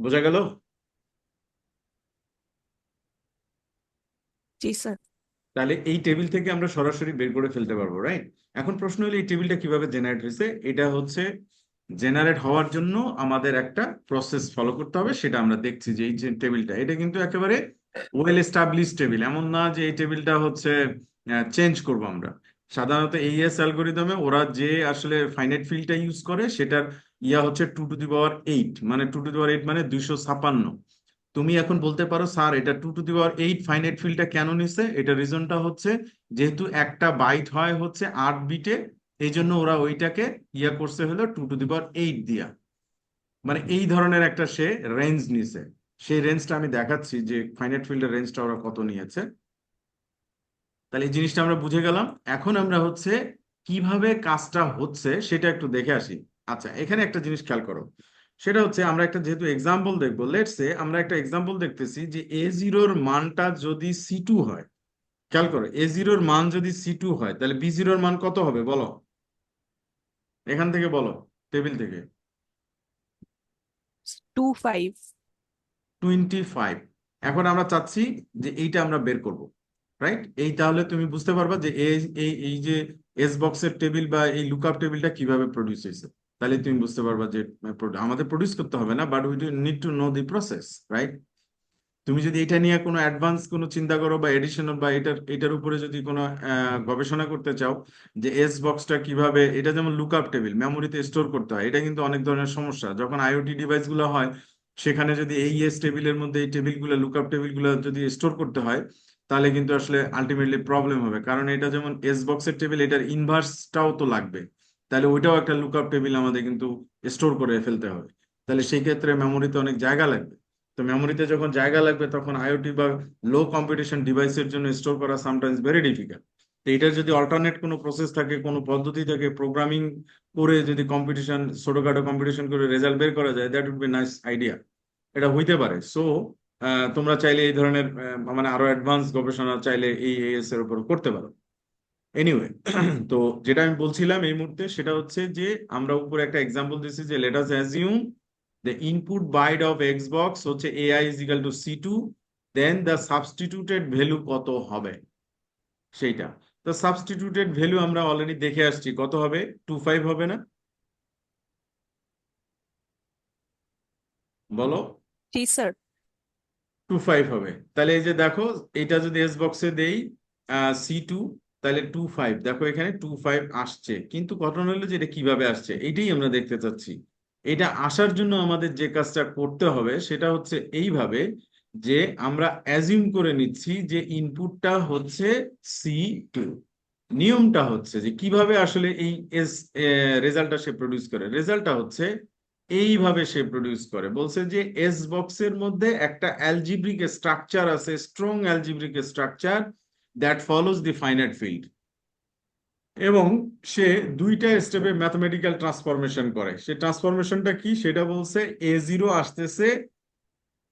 বোঝা গেল? জি স্যার। তাহলে এই টেবিল থেকে আমরা সরাসরি বের করে ফেলতে পারবো, রাইট? এখন প্রশ্ন হলো এই টেবিলটা কিভাবে জেনারেট হয়েছে। এটা হচ্ছে জেনারেট হওয়ার জন্য আমাদের একটা প্রসেস ফলো করতে হবে, সেটা আমরা দেখছি যে এই যে টেবিলটা, এটা কিন্তু একেবারে ওয়েল এস্টাবলিশ টেবিল, এমন না যে এই টেবিলটা হচ্ছে চেঞ্জ করব আমরা। সাধারণত এইএস অ্যালগোরিদমে ওরা যে আসলে ফাইনাইট ফিল্ডটা ইউজ করে সেটার হচ্ছে 2 টু দি পাওয়ার 8, মানে 2 টু দি পাওয়ার 8 মানে 256। তুমি এখন বলতে পারো স্যার এটা 2 টু দি পাওয়ার 8 ফাইনাইট ফিল্ডটা কেন নিছে? এটা রিজনটা হচ্ছে যেহেতু একটা বাইট হয় হচ্ছে 8 বিটে, এই জন্য ওরা ওইটাকে করছে হলো 2 টু দি পাওয়ার 8 দিয়া, মানে এই ধরনের একটা সে রেঞ্জ নিছে। সেই রেঞ্জটা আমি দেখাচ্ছি যে ফাইনাইট ফিল্ডের রেঞ্জটা ওরা কত নিয়েছে। তাহলে এই জিনিসটা আমরা বুঝে গেলাম। এখন আমরা হচ্ছে কিভাবে কাজটা হচ্ছে সেটা একটু দেখে আসি। আচ্ছা, এখানে একটা জিনিস খেয়াল করো, সেটা হচ্ছে আমরা একটা যেহেতু এক্সাম্পল দেখবো, লেটস সে আমরা একটা এক্সাম্পল দেখতেছি যে এ জিরোর মানটা যদি সি টু হয়, খেয়াল করো, A0 এর মান যদি C2 হয় তাহলে B0 এর মান কত হবে বলো, এখান থেকে বলো, টেবিল থেকে। 25 25। এখন আমরা চাচ্ছি যে এইটা আমরা বের করব, রাইট? এই তাহলে তুমি বুঝতে পারবা যে এই এই এই যে এস বক্সের টেবিল বা এই লুকআপ টেবিলটা কিভাবে প্রডিউস হয়েছে। তাহলে তুমি বুঝতে পারবা যে আমাদের প্রডিউস করতে হবে না, but we need to know the process, right? তুমি যদি এটা নিয়ে কোনো অ্যাডভান্স কোনো চিন্তা করো বা এডিশনাল বা এটার উপরে যদি কোনো গবেষণা করতে চাও যে এস বক্সটা কিভাবে, এটা যেমন লুকআপ টেবিল মেমোরিতে স্টোর করতে হয়, এটা কিন্তু অনেক ধরনের সমস্যা যখন আইওটি ডিভাইস গুলো হয়, সেখানে যদি এই এস টেবিলের মধ্যে এই টেবিলগুলো লুকআপ টেবিলগুলো যদি স্টোর করতে হয়, তাহলে কিন্তু আসলে আলটিমেটলি প্রবলেম হবে, কারণ এটা যেমন এস বক্সের টেবিল, এটার ইনভার্সটাও তো লাগবে, তাহলে ওইটাও একটা লুকআপ টেবিল আমাদের কিন্তু স্টোর করে ফেলতে হবে, তাহলে সেই ক্ষেত্রে মেমোরিতে অনেক জায়গা লাগবে। তো মেমোরিতে যখন জায়গা লাগবে তখন আইওটি বা লো কম্পিটিশন ডিভাইসের জন্য স্টোর করা সামটাইমস ভেরি ডিফিকাল্ট। তো এটার যদি অল্টারনেট কোনো প্রসেস থাকে, কোনো পদ্ধতি থাকে, প্রোগ্রামিং করে যদি কম্পিটিশন, ছোটখাটো কম্পিটিশন করে রেজাল্ট বের করা যায়, that would be nice idea. এটা হইতে পারে। সো তোমরা চাইলে এই ধরনের মানে আরো অ্যাডভান্স গবেষণা চাইলে এই এএস এর উপর করতে পারো। এনিওয়ে, তো যেটা আমি বলছিলাম এই মুহূর্তে সেটা হচ্ছে যে আমরা উপরে একটা এক্সাম্পল দিচ্ছি যে let us assume the input byte of xbox হচ্ছে ai is equal to c2, then the substituted value কত হবে সেইটা। তো সাবস্টিটিউটেড ভ্যালু আমরা অলরেডি দেখে আসছি, কত হবে? 25 হবে না, বলো? জি স্যার 25 হবে। তাহলে এই যে দেখো, এটা যদি এস বক্সে দেই C2, তাহলে 25, দেখো এখানে 25 আসছে, কিন্তু ঘটনা হলো যে এটা কিভাবে আসছে এইটাই আমরা দেখতে চাচ্ছি। এটা আসার জন্য আমাদের যে কাজটা করতে হবে সেটা হচ্ছে এইভাবে, যে আমরা অ্যাজিউম করে নিচ্ছি যে ইনপুটটা হচ্ছে C2। নিয়মটা হচ্ছে যে কিভাবে আসলে এই এস রেজাল্টটা সে প্রডিউস করে, রেজাল্টটা হচ্ছে এইভাবে সে প্রডিউস করে, বলছে যে এস বক্সের মধ্যে একটা অ্যালজিব্রিক স্ট্রাকচার আছে, strong algebraic structure that follows the finite field, এবং সে দুইটা স্টেপে ম্যাথমেটিক্যাল ট্রান্সফরমেশন করে। সে ট্রান্সফরমেশনটা কি সেটা বলছে, A0 আসতেছে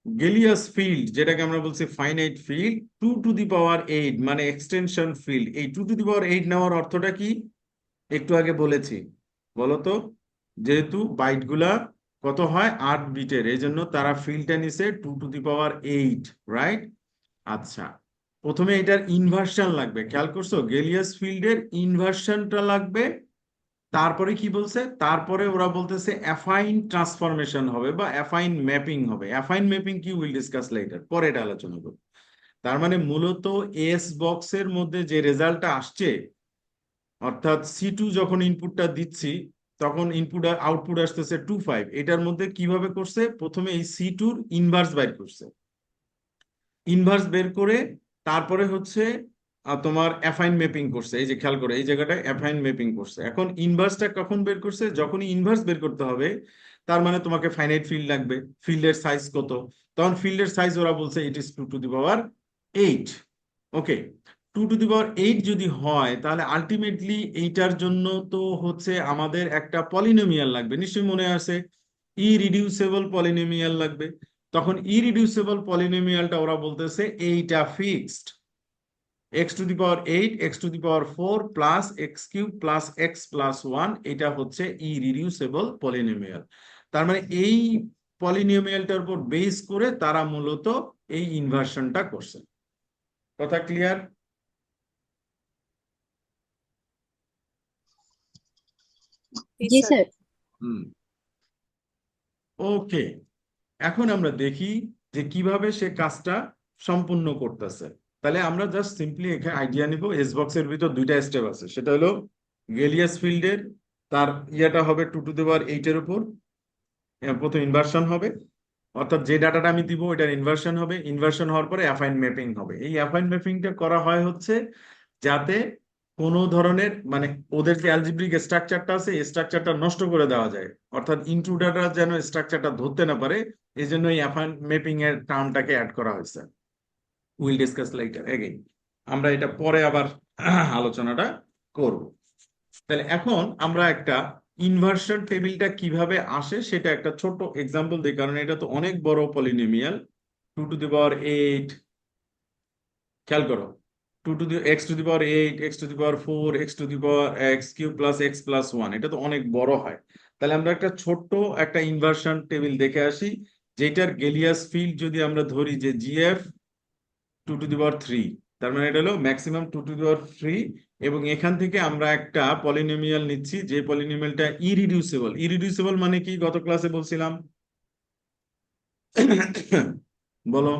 গেলিয়াস ফিল্ড, যেটাকে আমরা বলছি ফাইনাইট ফিল্ড, 2 টু দি পাওয়ার 8 মানে এক্সটেনশন ফিল্ড। এই 2 টু দি পাওয়ার 8 নেওয়ার অর্থটা কি একটু আগে বলেছি, বলতো? যেহেতু বাইট গুলা কত হয়, 8 বিটের, এই জন্য তারা ফিল্ডটা নিছে 2 টু দি পাওয়ার 8, রাইট? আচ্ছা, প্রথমে এটার ইনভার্সন লাগবে, খেয়াল করছো? গেলিয়াস ফিল্ডের ইনভার্সনটা লাগবে। তারপরে কি বলছে, তারপরে ওরা বলতেছে অ্যাফাইন ট্রান্সফরমেশন হবে বা অ্যাফাইন ম্যাপিং হবে। অ্যাফাইন ম্যাপিং কি, উইল ডিসকাস লেটার, পরে এটা আলোচনা করব। তার মানে মূলত এস বক্সের মধ্যে যে রেজাল্টটা আসছে, অর্থাৎ C2 যখন ইনপুটটা দিচ্ছি, তখন ইনপুট আউটপুট আসতেছে 25, এটার মধ্যে কিভাবে করছে, প্রথমে এই C2-র ইনভার্স বের করছে, ইনভার্স বের করে তারপরে হচ্ছে তোমার অ্যাফাইন ম্যাপিং করছে। এই যে খেয়াল করে এই জায়গাটায় অ্যাফাইন ম্যাপিং করছে। এখন ইনভার্সটা কখন বের করছে, যখনই ইনভার্স বের করতে হবে, তার মানে তোমাকে ফাইনাইট ফিল্ড লাগবে, ফিল্ডের সাইজ কত, তখন ফিল্ডের সাইজ ওরা বলছে ইট ইস 2 two the power 8। Okay, 2 two the পাওয়ার 8 যদি হয়, তাহলে আলটিমেটলি এইটার জন্য তো হচ্ছে আমাদের একটা পলিনোমিয়াল লাগবে, নিশ্চয়ই মনে আছে, ইরিডিউসেবল পলিনোমিয়াল লাগবে। তখন ইরিডিউসেবল পলিনোমিয়ালটা ওরা বলতেছে এইটা fixed, x⁴, x⁴ plus x³ plus x+1, এটা হচ্ছে ইরিডিউসেবল পলিনোমিয়াল। তার মানে এই পলিনোমিয়ালটার উপর বেস করে তারা মূলত এই ইনভার্সনটা করছে। কথা ক্লিয়ার? জি জি স্যার স্যার। হুম, ওকে। এখন আমরা দেখি যে কিভাবে সে কাজটা সম্পূর্ণ করতেছে। তাহলে আমরা জাস্ট সিম্পলি এখানে আইডিয়া নিব, এস বক্সের ভিতর দুইটা স্টেপ আছে, সেটা হলো গেলিয়াস ফিল্ডের তার ইয়েটা হবে 2 টু দি পাওয়ার 8 এর উপর, প্রথম ইনভার্সন হবে, অর্থাৎ যে ডাটাটা আমি দিব এটার ইনভার্সন হবে, ইনভার্সন হওয়ার পরে অ্যাফাইন ম্যাপিং হবে। এই অ্যাফাইন ম্যাপিংটা করা হয় হচ্ছে যাতে কোনো ধরনের মানে ওদের যে অ্যালজিব্রিক স্ট্রাকচারটা আছে এই স্ট্রাকচারটা নষ্ট করে দেওয়া যায়, অর্থাৎ ইন্ট্রুডাররা যেন স্ট্রাকচারটা ধরতে না পারে, এই জন্য এই অ্যাফাইন ম্যাপিং এর টার্মটাকে অ্যাড করা হয়েছে। উইল ডিসকাস লাইটার এগেইন, আমরা এটা পরে আবার আলোচনাটা করব। তাহলে এখন আমরা একটা ইনভার্সন টেবিলটা কিভাবে আসে সেটা একটা ছোট এক্সাম্পল দিই, কারণ এটা তো অনেক বড় পলিনোমিয়াল, 2 টু দি পাওয়ার 8। খেয়াল করো, x to the power 8, x to the power 4, x to the power x cube plus x plus 1, এটা তো অনেক বড় হয়। তাহলে আমরা একটা ছোট্ট একটা ইনভার্সন টেবিল দেখে আসি, যেটার গেলিয়াস ফিল্ড যদি আমরা ধরি যে GF 2 টু দি পাওয়ার 3, তার মানে এটা হলো ম্যাক্সিমাম 2 টু দি পাওয়ার 3। এবং এখান থেকে আমরা একটা পলিনোমিয়াল নিচ্ছি, যে পলিনোমিয়ালটা ইরিডিউসিবল। ইরিডিউসিবল মানে কি, গত ক্লাসে বলছিলাম? বলো,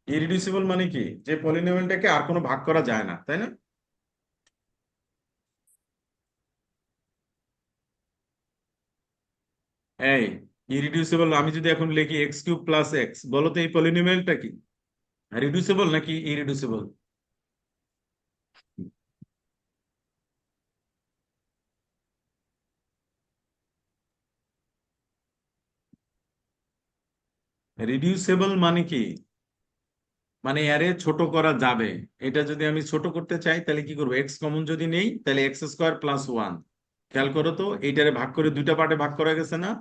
ইরিডিউসিবল মানে কি? যে পলিনোমিয়ালটাকে আর কোনো ভাগ করা যায় না, তাই না? এই ইরিডিউসিবল আমি যদি এখন লিখি এক্স কিউব প্লাস এক্স, বলো তো এই পলিনোমিয়ালটা কি রিডিউসিবল নাকি ইরিডিউসিবল? রিডিউসিবল মানে কি? মানে এরে ছোট করা যাবে। এটা যদি আমি ছোট করতে চাই তাহলে কি করবো, এক্স কমন যদি নেই তাহলে এক্স স্কোয়ার প্লাস 1। খেয়াল করো তো, এইটারে ভাগ করে দুইটা পার্টে ভাগ করা গেছে না?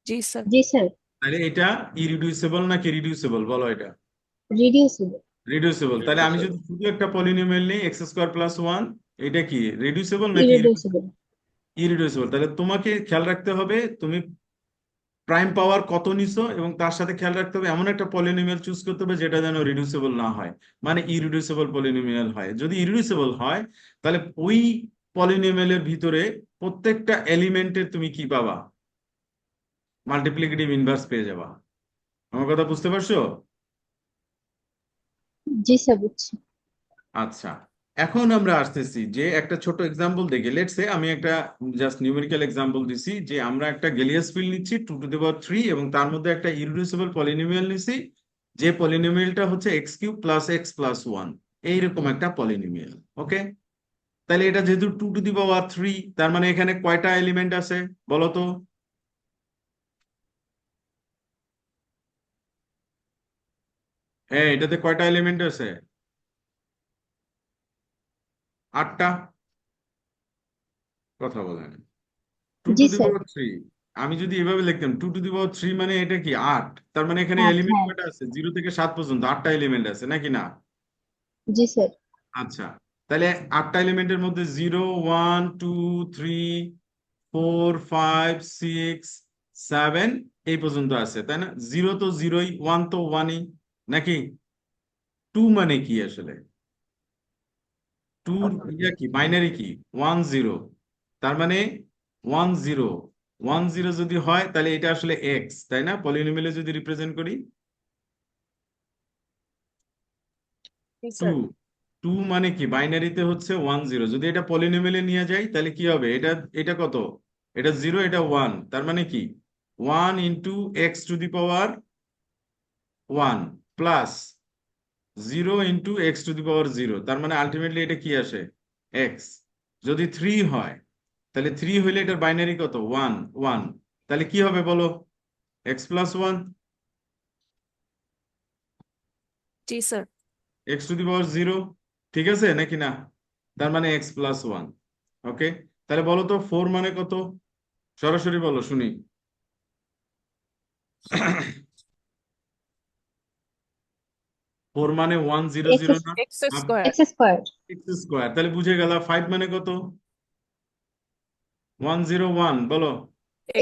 জি স্যার। জি স্যার। তাহলে এটা ইরিডিউসিবল নাকি রিডিউসিবল, বলো এটা? রিডিউসিবল। রিডিউসিবল। তাহলে আমি যদি শুধু একটা পলিনোমিয়াল নিই এক্স স্কোয়ার প্লাস 1, এটা কি রিডিউসিবল নাকি ইরিডিউসিবল। ইরিডিউসিবল? তাহলে তোমাকে খেয়াল রাখতে হবে তুমি প্রাইম পাওয়ার কত নিছো, এবং তার সাথে খেয়াল রাখতে হবে এমন একটা পলিনোমিয়াল চুজ করতে হবে যেটা যেন রিডিউসিবল না হয়, মানে ইরিডিউসিবল পলিনোমিয়াল হয়। যদি ইরিডিউসিবল হয় তাহলে ওই পলিনোমিয়ালের ভিতরে প্রত্যেকটা এলিমেন্টের তুমি কি পাবা, মাল্টিপ্লিকেটিভ ইনভার্স পেয়ে যাবা। আমার কথা বুঝতে পারছো? জি স্যার, বুঝছি। আচ্ছা, এখন আমরা আসতেছি যে একটা ছোট এক্সাম্পল দেখে। লেটস সে আমি একটা জাস্ট নিউমেরিক্যাল এক্সাম্পল দিছি, যে আমরা একটা গেলিয়াস ফিল্ড নিচ্ছি 2 টু দি পাওয়ার 3, এবং তার মধ্যে একটা ইররিডিউসিবল পলিনোমিয়াল নিছি, যে পলিনোমিয়ালটা হচ্ছে x cube plus X plus 1, এইরকম একটা পলিনোমিয়াল। ওকে, তাহলে এটা যেহেতু 2 টু দি পাওয়ার 3, তার মানে এখানে কয়টা এলিমেন্ট আছে বলো তো? হ্যাঁ, এটাতে কয়টা এলিমেন্ট আছে? 8টা। কথা বলেন, টু টু জি দি স্যার। পাওয়ার 3। আমি যদি এভাবে লিখতাম 2 টু দি পাওয়ার 3, মানে এটা কি 8? তার মানে এখানে আট, এলিমেন্ট হ্যাঁ। কয়টা আছে? 0 থেকে 7 পর্যন্ত 8টা এলিমেন্ট আছে নাকি না? জি স্যার। আচ্ছা, তাহলে 8টা এলিমেন্টের মধ্যে 0, 1, 2, 3, 4, 5, 6, 7 এই পর্যন্ত আছে, তাই না? 0 তো 0ই, 1 তো 1ই, নাকি? 2 মানে কি আসলে? 2 ইয়া কি, বাইনারি কি? 1 0। তার মানে 1 0, 1 0 যদি হয় তাহলে এটা আসলে এক্স, তাই না? পলিনোমিয়ালে যদি রিপ্রেজেন্ট করি জি 2, স্যার। 2 মানে কি, বাইনারিতে হচ্ছে 1 0। যদি এটা পলিনোমিয়ালে নিয়ে যাই তাহলে কি হবে, এটা এটা কত? এটা 0, এটা 1, তার মানে কি 1 × x to the power 1 plus 0 × x to the power 0, তার মানে আলটিমেটলি এটা কি আসে, এক্স। যদি 3 হয় তাহলে 3 হইলে এটার বাইনারি কত, 1 1, তাহলে কি হবে বলো, এক্স প্লাস 1, জি sir. x to the power 0। ঠিক আছে নাকি না? তার মানে এক্স প্লাস 1। ওকে, তাহলে বলো তো 4 মানে কত? সরাসরি বলো শুনি। 4 মানে 1 0 0 এক্স না? X square. X square. X square, তাহলে বুঝে গেল। 5 মানে কত? 1 0 1, বলো।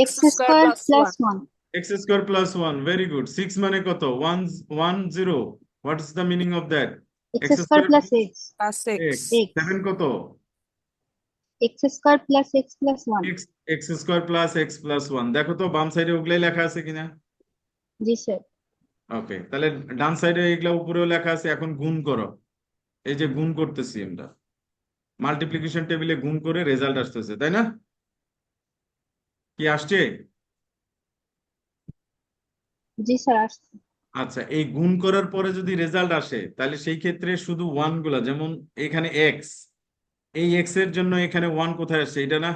X x square square plus plus one. One. X square plus 1, very good. 6 মানে কত? 1 1 0, what is the meaning of that? X x square square plus X. Plus x. X. X. 7 কত? X square plus X plus one. X. X square plus X plus 1, দেখো তো বাম সাইডে ওগুলাই লেখা আছে কিনা। জি স্যার। ওকে, তাহলে ডান সাইডে এগুলা উপরেও লেখা আছে। এখন গুণ করো, এই যে গুণ করতেছি আমরা, মাল্টিপ্লিকেশন টেবিলে গুণ করে রেজাল্ট আসতেছে, তাই না? কি আসছে? জি স্যার, আসছে। আচ্ছা, এই গুণ করার পরে যদি রেজাল্ট আসে তাহলে সেই ক্ষেত্রে শুধু ওয়ান গুলা, যেমন এখানে এক্স, এই এক্স এর জন্য এখানে ওয়ান কোথায় আসছে, এটা না?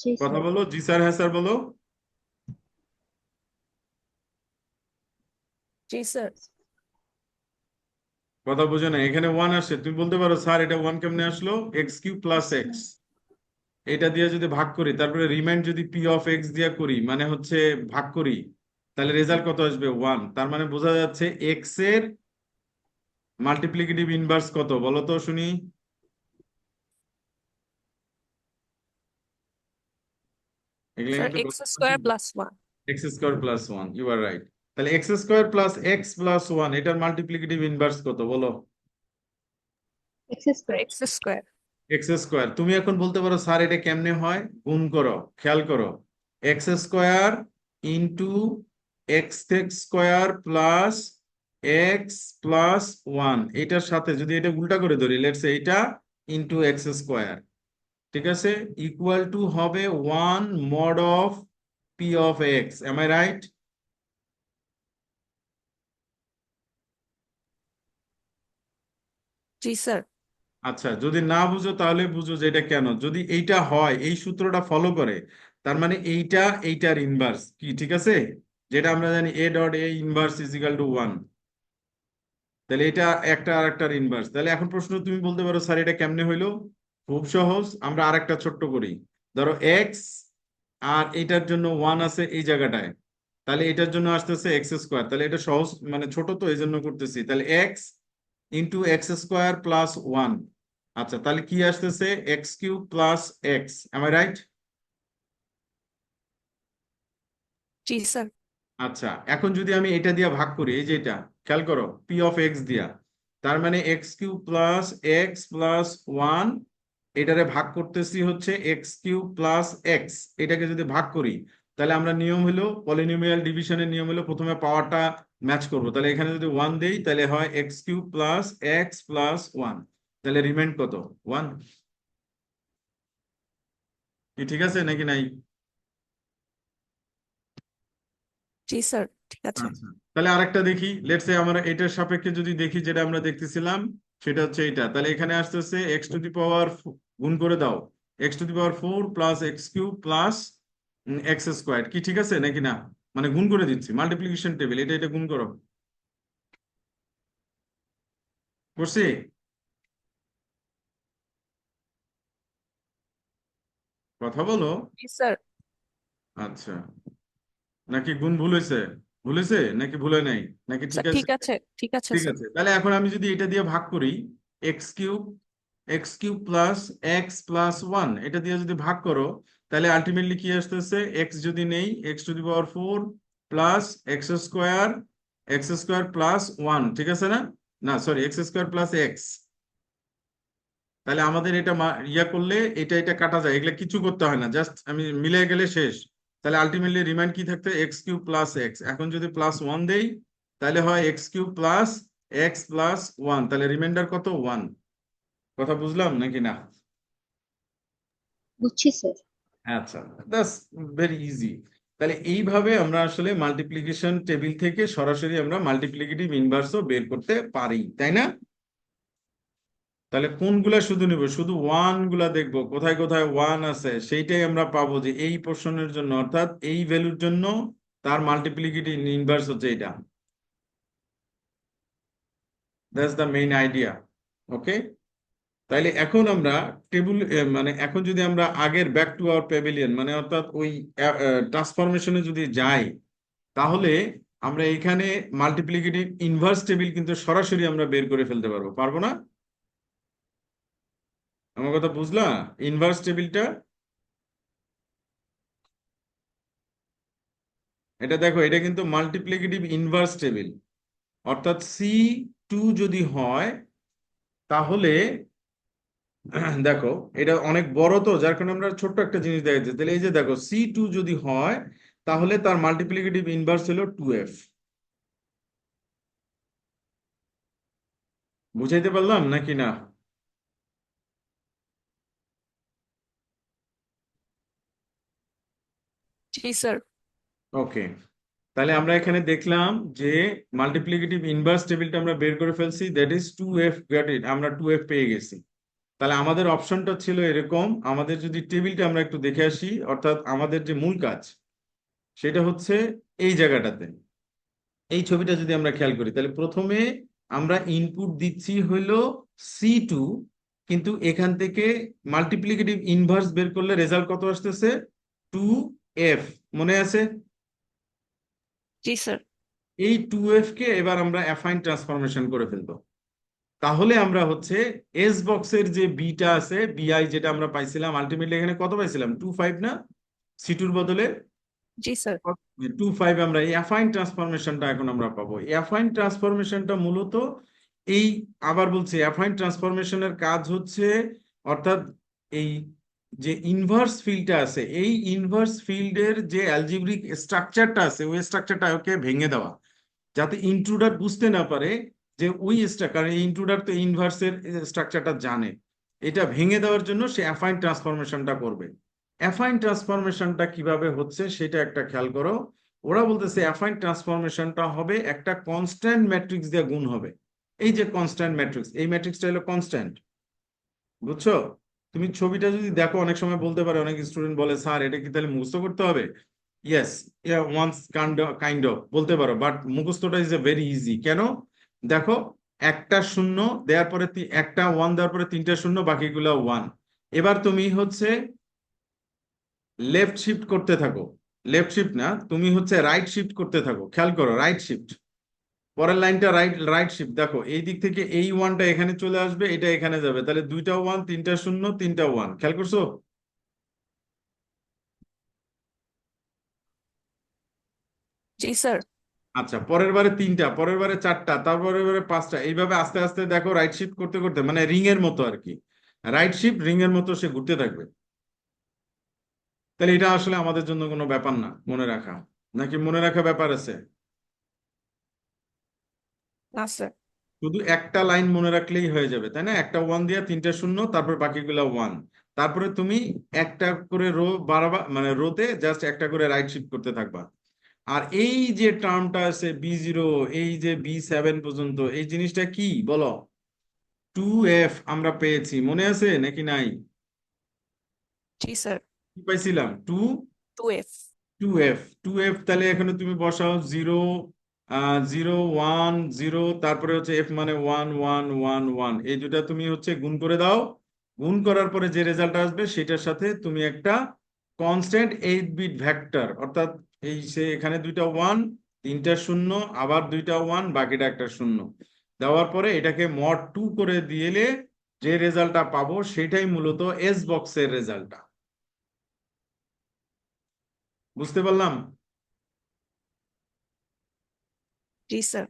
জি কথা স্যার। বলো, জি স্যার হ্যাঁ স্যার বলো। জি স্যার। কথা বোঝো না, এখানে ওয়ান আসছে, তুমি বলতে পারো স্যার এটা ওয়ান কেমনে আসলো? এক্স কিউব প্লাস এক্স, এটা দিয়ে যদি ভাগ করি, তারপরে রিমাইন্ড যদি পি অফ এক্স দিয়ে করি, মানে হচ্ছে ভাগ করি, তাহলে রেজাল্ট কত আসবে 1। তার মানে বোঝা যাচ্ছে এক্স এর মাল্টিপ্লিকেটিভ ইনভার্স কত বলো তো শুনি। এগুলা Sir, কিন্তু x square plus 1. X square plus 1, you are right. তাহলে X square plus X plus 1 এটার মাল্টিপ্লিকেটিভ ইনভার্স কত বলো। x square, X square. X square. তুমি এখন বলতে পারো স্যার এটা কেমনে হয়, গুণ করো, খেয়াল করো। X square into x square plus X plus 1, এটার সাথে যদি এটা উল্টা করে ধরি, লেটস সে এটা ইন্টু এক্স স্কোয়ার, ঠিক আছে, ইকুয়াল টু হবে 1 mod of p of x, am I right? জি স্যার। আচ্ছা, যদি না বুঝো তাহলে বুঝো যে এটা কেন। যদি এইটা হয়, এই সূত্রটা ফলো করে, তার মানে এইটা এইটার ইনভার্স কি, ঠিক আছে, যেটা আমরা জানি A dot A inverse is equal to 1। তাহলে এটা একটা আর একটার ইনভার্স। তাহলে এখন প্রশ্ন তুমি বলতে পারো স্যার এটা কেমনে হইলো। খুব সহজ, আমরা আরেকটা ছোট্ট করি। ধরো এক্স আর এটার জন্য 1 আছে এই জায়গাটায়, তাহলে এটার জন্য আসতেছে এক্স স্কোয়ার। তাহলে এটা সহজ মানে ছোট তো এই জন্য করতেছি। তাহলে x into x square plus 1। আচ্ছা, তাহলে কি আসতেছে x cube plus x, am I right? জি স্যার। আচ্ছা, এখন যদি আমি এটা দিয়ে ভাগ করি, এই যে এটা খেয়াল করো, পি অফ এক্স দিয়া, তার মানে x cube plus X plus 1, এটারে ভাগ করতেছি হচ্ছে এক্স কিউব প্লাস এক্স। এটাকে যদি ভাগ করি, তাহলে আমরা নিয়ম হলো পলিনোমিয়াল ডিভিশনের নিয়ম হলো প্রথমে পাওয়ারটা ম্যাচ করব। তাহলে এখানে যদি 1 দেই, তাহলে হয় x cube plus X plus 1, তাহলে রিমাইন্ড কত 1। কি ঠিক আছে নাকি নাই? জি স্যার, ঠিক আছে। আচ্ছা, তাহলে আরেকটা দেখি, লেটস সে আমরা এটার সাপেক্ষে যদি দেখি, যেটা আমরা দেখতেছিলাম সেটা হচ্ছে এটা। তাহলে এখানে আসতেছে এক্স টু দি পাওয়ার, গুণ করে দাও, x two the power 4 plus x cube plus x square. কি ঠিক আছে নাকি না? মানে গুণ করে দিচ্ছি, মাল্টিপ্লিকেশন টেবিল, এটা এটা গুণ করো। করছি? কথা বলো। জি স্যার। আচ্ছা, নাকি গুণ ভুল হয়েছে? ভুল হয়েছে নাকি ভুল হয় নাই, নাকি ঠিক স্যার আছে? ঠিক আছে, ঠিক আছে ঠিক স্যার। আছে, তাহলে এখন আমি যদি এটা দিয়ে ভাগ করি, x cube, x cube plus X plus 1, এটা দিয়ে যদি ভাগ করো, তাহলে আলটিমেটলি কি আসতেছে, এক্স যদি নেই, x two the power 4 plus x square plus 1, ঠিক আছে না? না sorry, x square plus x. তাহলে আমাদের এটা ইয়া করলে এটা এটা কাটা যায়, এগুলো কিছু করতে হয় না, জাস্ট আমি মিলে গেলে শেষ। তাহলে আলটিমেটলি রিমাইন্ড কি থাকতে, এক্স কিউব প্লাস এক্স। এখন যদি প্লাস 1 দেই, তাহলে হয় x cube plus X plus 1, তাহলে রিমাইন্ডার কত 1। কথা বুঝলাম নাকি না? বুঝছি স্যার। আচ্ছা, দ্যাটস ভেরি ইজি। তাহলে এইভাবে আমরা আসলে মাল্টিপ্লিকেশন টেবিল থেকে সরাসরি আমরা মাল্টিপ্লিকেটিভ ইনভার্সও বের করতে পারি, তাই না? তাহলে কোনগুলা শুধু নিব, শুধু ওয়ান গুলা দেখবো, কোথায় কোথায় ওয়ান আছে সেইটাই আমরা পাবো যে এই পোর্শনের জন্য, অর্থাৎ এই ভ্যালুর জন্য তার মাল্টিপ্লিকেটিভ ইনভার্স হচ্ছে এটা। That's the main idea. Okay, তাইলে এখন আমরা টেবিল, মানে এখন যদি আমরা আগের ব্যাক টু আওয়ার প্যাভিলিয়ন, মানে অর্থাৎ ওই ট্রান্সফরমেশনে যদি যাই, তাহলে আমরা এখানে মাল্টিপ্লিকেটিভ ইনভার্স টেবিল কিন্তু সরাসরি আমরা বের করে ফেলতে পারবো, পারবো না? আমার কথা বুঝলা? ইনভার্স টেবিলটা, এটা দেখো, এটা কিন্তু মাল্টিপ্লিকেটিভ ইনভার্স টেবিল। অর্থাৎ C2 যদি হয়, তাহলে দেখো এটা অনেক বড় তো, যার কারণে আমরা ছোট্ট একটা জিনিস দেখা যাচ্ছে। তাহলে এই যে দেখো, C2 যদি হয়, তাহলে তার মাল্টিপ্লিকেটিভ ইনভার্স হলো 2F। বুঝাইতে পারলাম নাকি না? জি স্যার। ওকে, তাহলে আমরা এখানে দেখলাম যে মাল্টিপ্লিকেটিভ ইনভার্স টেবিলটা আমরা বের করে ফেলছি, that is 2F, got it, আমরা 2F পেয়ে গেছি। তাহলে আমাদের অপশনটা ছিল এরকম, আমাদের যদি টেবিলটা আমরা একটু দেখে আসি, অর্থাৎ আমাদের যে মূল কাজ সেটা হচ্ছে এই জায়গাটাতে, এই ছবিটা যদি আমরা খেয়াল করি, তাহলে প্রথমে আমরা ইনপুট দিচ্ছি হইলো C2, কিন্তু এখান থেকে মাল্টিপ্লিকেটিভ ইনভার্স বের করলে রেজাল্ট কত আসতেছে, 2F। মনে আছে? জি স্যার। এই 2f কে এবার আমরা অ্যাফাইন ট্রান্সফরমেশন করে ফেলবো। তাহলে আমরা হচ্ছে এস বক্সের যে বিটা আছে, বিআই যেটা আমরা পাইছিলাম আলটিমেটলি এখানে কত পাইছিলাম, 2.5 না, সি2 বদলে জি স্যার। 2.5। আমরা এই অ্যাফাইন ট্রান্সফরমেশনটা এখন আমরা পাবো। এই অ্যাফাইন ট্রান্সফরমেশনটা মূলত এই, আবার বলছি, অ্যাফাইন ট্রান্সফরমেশনের কাজ হচ্ছে, অর্থাৎ এই যে ইনভার্স ফিল্ডটা আছে, এই ইনভার্স ফিল্ডের যে অ্যালজিব্রিক স্ট্রাকচারটা আছে, ওই স্ট্রাকচারটাকে ভেঙে দেওয়া, যাতে ইন্ট্রুডার বুঝতে না পারে যে ওই স্ট্রাকচার, এই ইন্ট্রুডার তো ইনভার্সের স্ট্রাকচারটা জানে। এটা ভেঙে দেওয়ার জন্য সে অ্যাফাইন ট্রান্সফরমেশনটা করবে। অ্যাফাইন ট্রান্সফরমেশনটা কিভাবে হচ্ছে সেটা একটা খেয়াল করো। ওরা বলতেছে অ্যাফাইন ট্রান্সফরমেশনটা হবে একটা কনস্ট্যান্ট ম্যাট্রিক্স দিয়ে গুণ হবে। এই যে কনস্ট্যান্ট ম্যাট্রিক্স, এই ম্যাট্রিক্সটা হলো কনস্ট্যান্ট, বুঝছো? তুমি ছবিটা যদি দেখো, অনেক সময় বলতে পারে, অনেক স্টুডেন্ট বলে স্যার এটা কি তাহলে মুখস্থ করতে হবে? ইয়েস, ওয়ান্স কাইন্ড অফ বলতে পারো, বাট মুখস্থটা ইজ এ ভেরি ইজি। কেন? দেখো, একটা শূন্য দেওয়ার পরে একটা ওয়ান দেওয়ার পরে তিনটা শূন্য, বাকিগুলো ওয়ান। এবার তুমি হচ্ছে লেফট শিফট করতে থাকো, লেফট শিফট না, তুমি হচ্ছে রাইট শিফট করতে থাকো। খেয়াল করো, রাইট শিফট, পরের লাইনটা রাইট রাইট শিফট। দেখো এই দিক থেকে এই ওয়ানটা এখানে চলে আসবে, এটা এখানে যাবে, তাহলে দুইটা ওয়ান, তিনটা শূন্য, তিনটা ওয়ান। খেয়াল করছো? জি স্যার। আচ্ছা, পরের বারে তিনটা, পরের বারে চারটা, তারপরের বারে পাঁচটা, এইভাবে আস্তে আস্তে দেখো রাইট শিফট করতে করতে, মানে রিং এর মতো আর কি, রাইট শিফট রিং এর মতো সে ঘুরতে থাকবে। তাহলে এটা আসলে আমাদের জন্য কোনো ব্যাপার না মনে রাখা, নাকি মনে রাখা ব্যাপার আছে? না স্যার। শুধু একটা লাইন মনে রাখলেই হয়ে যাবে, তাই না? একটা ওয়ান দিয়ে তিনটা শূন্য, তারপর বাকিগুলো ওয়ান। তারপরে তুমি একটা করে রো বাড়াবা, মানে রোতে জাস্ট একটা করে রাইট শিফট করতে থাকবা। আর এই যে টার্মটা আছে বি0, এই যে বি7 পর্যন্ত, এই জিনিসটা কি বলো? 2f আমরা পেয়েছি, মনে আছে নাকি নাই? জি স্যার। কি পাইছিলাম? 2f। 2f তাহলে এখানে তুমি বসাও 0, 0, 1, 0, তারপরে হচ্ছে f মানে 1, 1, 1, 1, এই দুটা তুমি হচ্ছে গুণ করে দাও। গুণ করার পরে যে রেজাল্ট আসবে সেটার সাথে তুমি একটা কনস্ট্যান্ট 8 বিট ভেক্টর, অর্থাৎ এই সে এখানে দুইটা ওয়ান, তিনটা শূন্য, আবার দুইটা ওয়ান, বাকিটা একটা শূন্য দেওয়ার পরে এটাকে মড 2 করে দিলে যে রেজাল্টটা পাবো সেটাই মূলত এস বক্সের রেজাল্টটা। বুঝতে পারলাম? জি স্যার।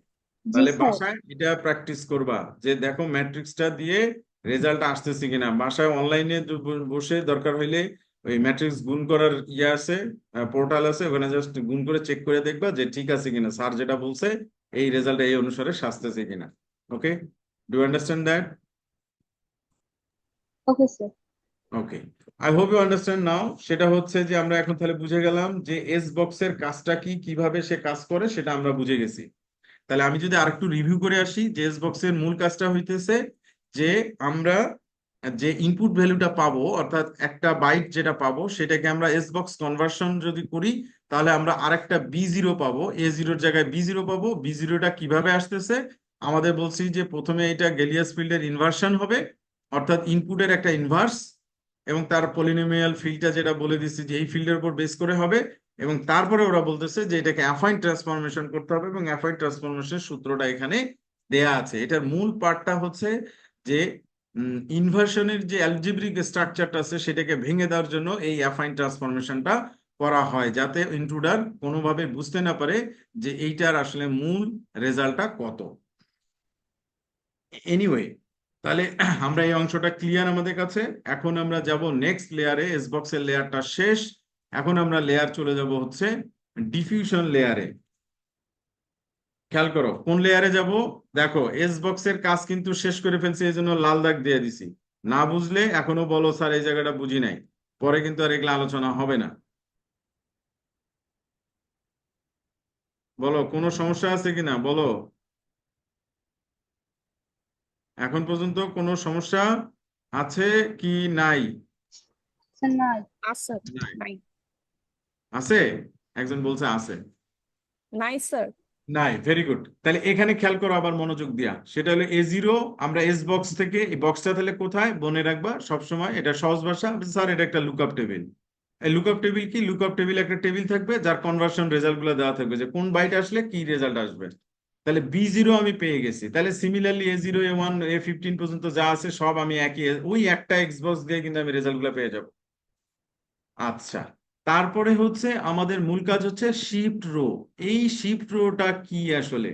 জি তাহলে স্যার। বাসায় এটা প্র্যাকটিস করবা, যে দেখো ম্যাট্রিক্সটা দিয়ে রেজাল্ট আসতেছে কিনা। বাসায় অনলাইনে বসে দরকার হইলে ওই ম্যাট্রিক্স গুণ করার ইয়ে আছে, পোর্টাল আছে, ওখানে জাস্ট গুণ করে চেক করে দেখবা যে ঠিক আছে কিনা, স্যার যেটা বলছে এই রেজাল্ট এই অনুসারে সাজতেছে কিনা। Okay, do understand that? Okay sir. Okay, I hope you understand now. সেটা হচ্ছে যে আমরা এখন তাহলে বুঝে গেলাম যে এস বক্সের কাজটা কি, কিভাবে সে কাজ করে সেটা আমরা বুঝে গেছি। তাহলে আমি যদি আরেকটু রিভিউ করে আসি, যে এস বক্সের মূল কাজটা হইতেছে যে আমরা যে ইনপুট ভ্যালুটা পাবো, অর্থাৎ একটা বাইট যেটা পাবো সেটাকে আমরা এস বক্স কনভার্সন যদি করি, তাহলে আমরা আরেকটা বি0 পাবো, এ0 জায়গায় বি0 পাবো। বি0টা কিভাবে আসতেছে? আমাদের বলছি যে প্রথমে এটা গেলিয়াস ফিল্ডের ইনভার্সন হবে, অর্থাৎ ইনপুটের একটা ইনভার্স, এবং তার পলিনোমিয়াল ফিল্ডটা যেটা বলে দিচ্ছি যে এই ফিল্ডের উপর বেস করে হবে। এবং তারপরে ওরা বলতেছে যে এটাকে অ্যাফাইন ট্রান্সফরমেশন করতে হবে, এবং অ্যাফাইন ট্রান্সফরমেশনের সূত্রটা এখানে দেয়া আছে। এটার মূল পার্টটা হচ্ছে যে ইনভার্সনের যে অ্যালজেব্রিক স্ট্রাকচারটা আছে সেটাকে ভেঙে দেওয়ার জন্য এই অ্যাফাইন ট্রান্সফরমেশনটা করা হয়, যাতে ইন্ট্রুডার কোনোভাবে বুঝতে না পারে যে এইটার আসলে মূল রেজাল্টটা কত। এনিওয়ে, তাহলে আমরা এই অংশটা ক্লিয়ার আমাদের কাছে। এখন আমরা যাব নেক্সট লেয়ারে, এস বক্সের লেয়ারটা শেষ। এখন আমরা লেয়ার চলে যাব হচ্ছে ডিফিউশন লেয়ারে। খেয়াল করো কোন লেয়ারে যাব। দেখো এস বক্সের কাজ কিন্তু শেষ করে ফেলছি, এই জন্য লাল দাগ দিয়ে দিছি। না বুঝলে এখনো বলো স্যার এই জায়গাটা বুঝি নাই, পরে কিন্তু আর এগুলো আলোচনা হবে না। বলো কোনো সমস্যা আছে কিনা বলো। এখন পর্যন্ত কোনো সমস্যা আছে কি নাই? স্যার না। না স্যার। নাই। নাই। আছে, একজন বলছে আছে। নাই স্যার। নাই, ভেরি গুড। তাহলে এখানে খেয়াল করো আবার মনোযোগ দিয়া, সেটা হলো এ0। আমরা এস বক্স থেকে এই বক্সটা তাহলে কোথায় মনে রাখবা সবসময়, এটা সহজ ভাষা, স্যার এটা একটা লুকআপ টেবিল। এই লুকআপ টেবিল কি? লুকআপ টেবিল একটা টেবিল থাকবে যার কনভার্সন রেজাল্ট গুলো দেওয়া থাকবে যে কোন বাইট আসলে কি রেজাল্ট আসবে। তাহলে B0 আমি পেয়ে গেছি, তাহলে সিমিলারলি A0 A1 A15 পর্যন্ত যা আছে সব আমি একই ওই একটা এক্সবক্স দিয়ে কিন্তু আমি রেজাল্ট গুলো পেয়ে যাব। আচ্ছা, তারপরে হচ্ছে আমাদের মূল কাজ হচ্ছে শিফট রো। এই শিফট রোটা কি আসলে?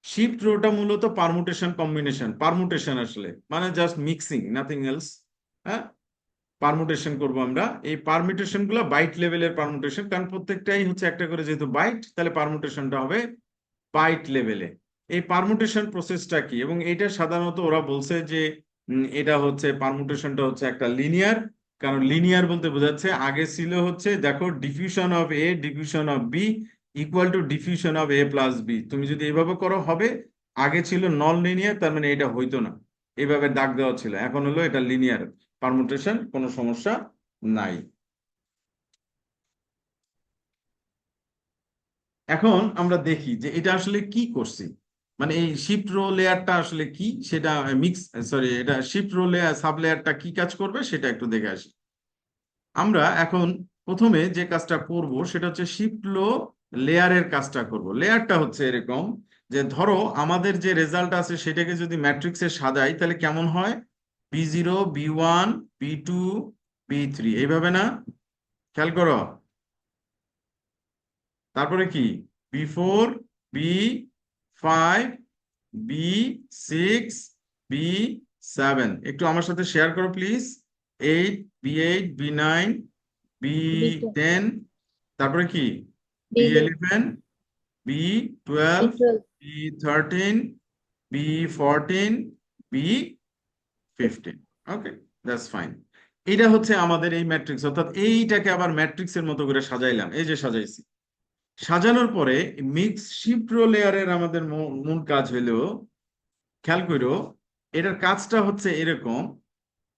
শিফট রোটা মূলত পারমুটেশন কম্বিনেশন, পারমুটেশন আসলে মানে জাস্ট মিক্সিং, নাথিং এলস। হ্যাঁ, পারমুটেশন করব আমরা। এই পারমুটেশন গুলো বাইট লেভেলের পারমুটেশন, কারণ প্রত্যেকটাই হচ্ছে একটা করে যেহেতু বাইট, তাহলে পারমুটেশনটা হবে বাইট লেভেলে। এই পারমুটেশন প্রসেসটা কি, এবং এটা সাধারণত ওরা বলছে যে এটা হচ্ছে পারমুটেশনটা হচ্ছে একটা লিনিয়ার। কারণ লিনিয়ার বলতে বোঝাচ্ছে আগে ছিল হচ্ছে দেখো diffusion of A diffusion of B equal to diffusion of A plus B. তুমি যদি এইভাবে করো হবে। আগে ছিল নন লিনিয়ার, তার মানে এটা হইতো না, এইভাবে দাগ দেওয়া ছিল। এখন হলো এটা লিনিয়ার পারমুটেশন, কোনো সমস্যা নাই। এখন আমরা দেখি যে এটা আসলে কি করছি, মানে এই শিফট রো লেয়ারটা আসলে কি সেটা মিক্স, সরি, এটা শিফট রো লেয়ার সাব লেয়ারটা কি কাজ করবে সেটা একটু দেখে আসি। আমরা এখন প্রথমে যে কাজটা করব সেটা হচ্ছে শিফট রো লেয়ারের কাজটা করব। লেয়ারটা হচ্ছে এরকম যে ধরো আমাদের যে রেজাল্ট আছে সেটাকে যদি ম্যাট্রিক্সে সাজাই তাহলে কেমন হয়? B0 B1 B2 B3 এইভাবে না? খেয়াল করো। তারপরে কি? B4 B5 B6 B7। একটু আমার সাথে শেয়ার করো please. 8 B8 B9 B10 B10। তারপরে কি? B11 B11 B12 B12 B13 B14 B15। Okay, that's fine. এটা হচ্ছে আমাদের এই ম্যাট্রিক্স, অর্থাৎ এইটাকে আবার ম্যাট্রিক্সের মতো করে সাজাইলাম, এই যে সাজাইছি। সাজানোর পরে মিক্স শিফট রো লেয়ারের আমাদের মূল কাজ হলো, খেয়াল করো, এটার কাজটা হচ্ছে এরকম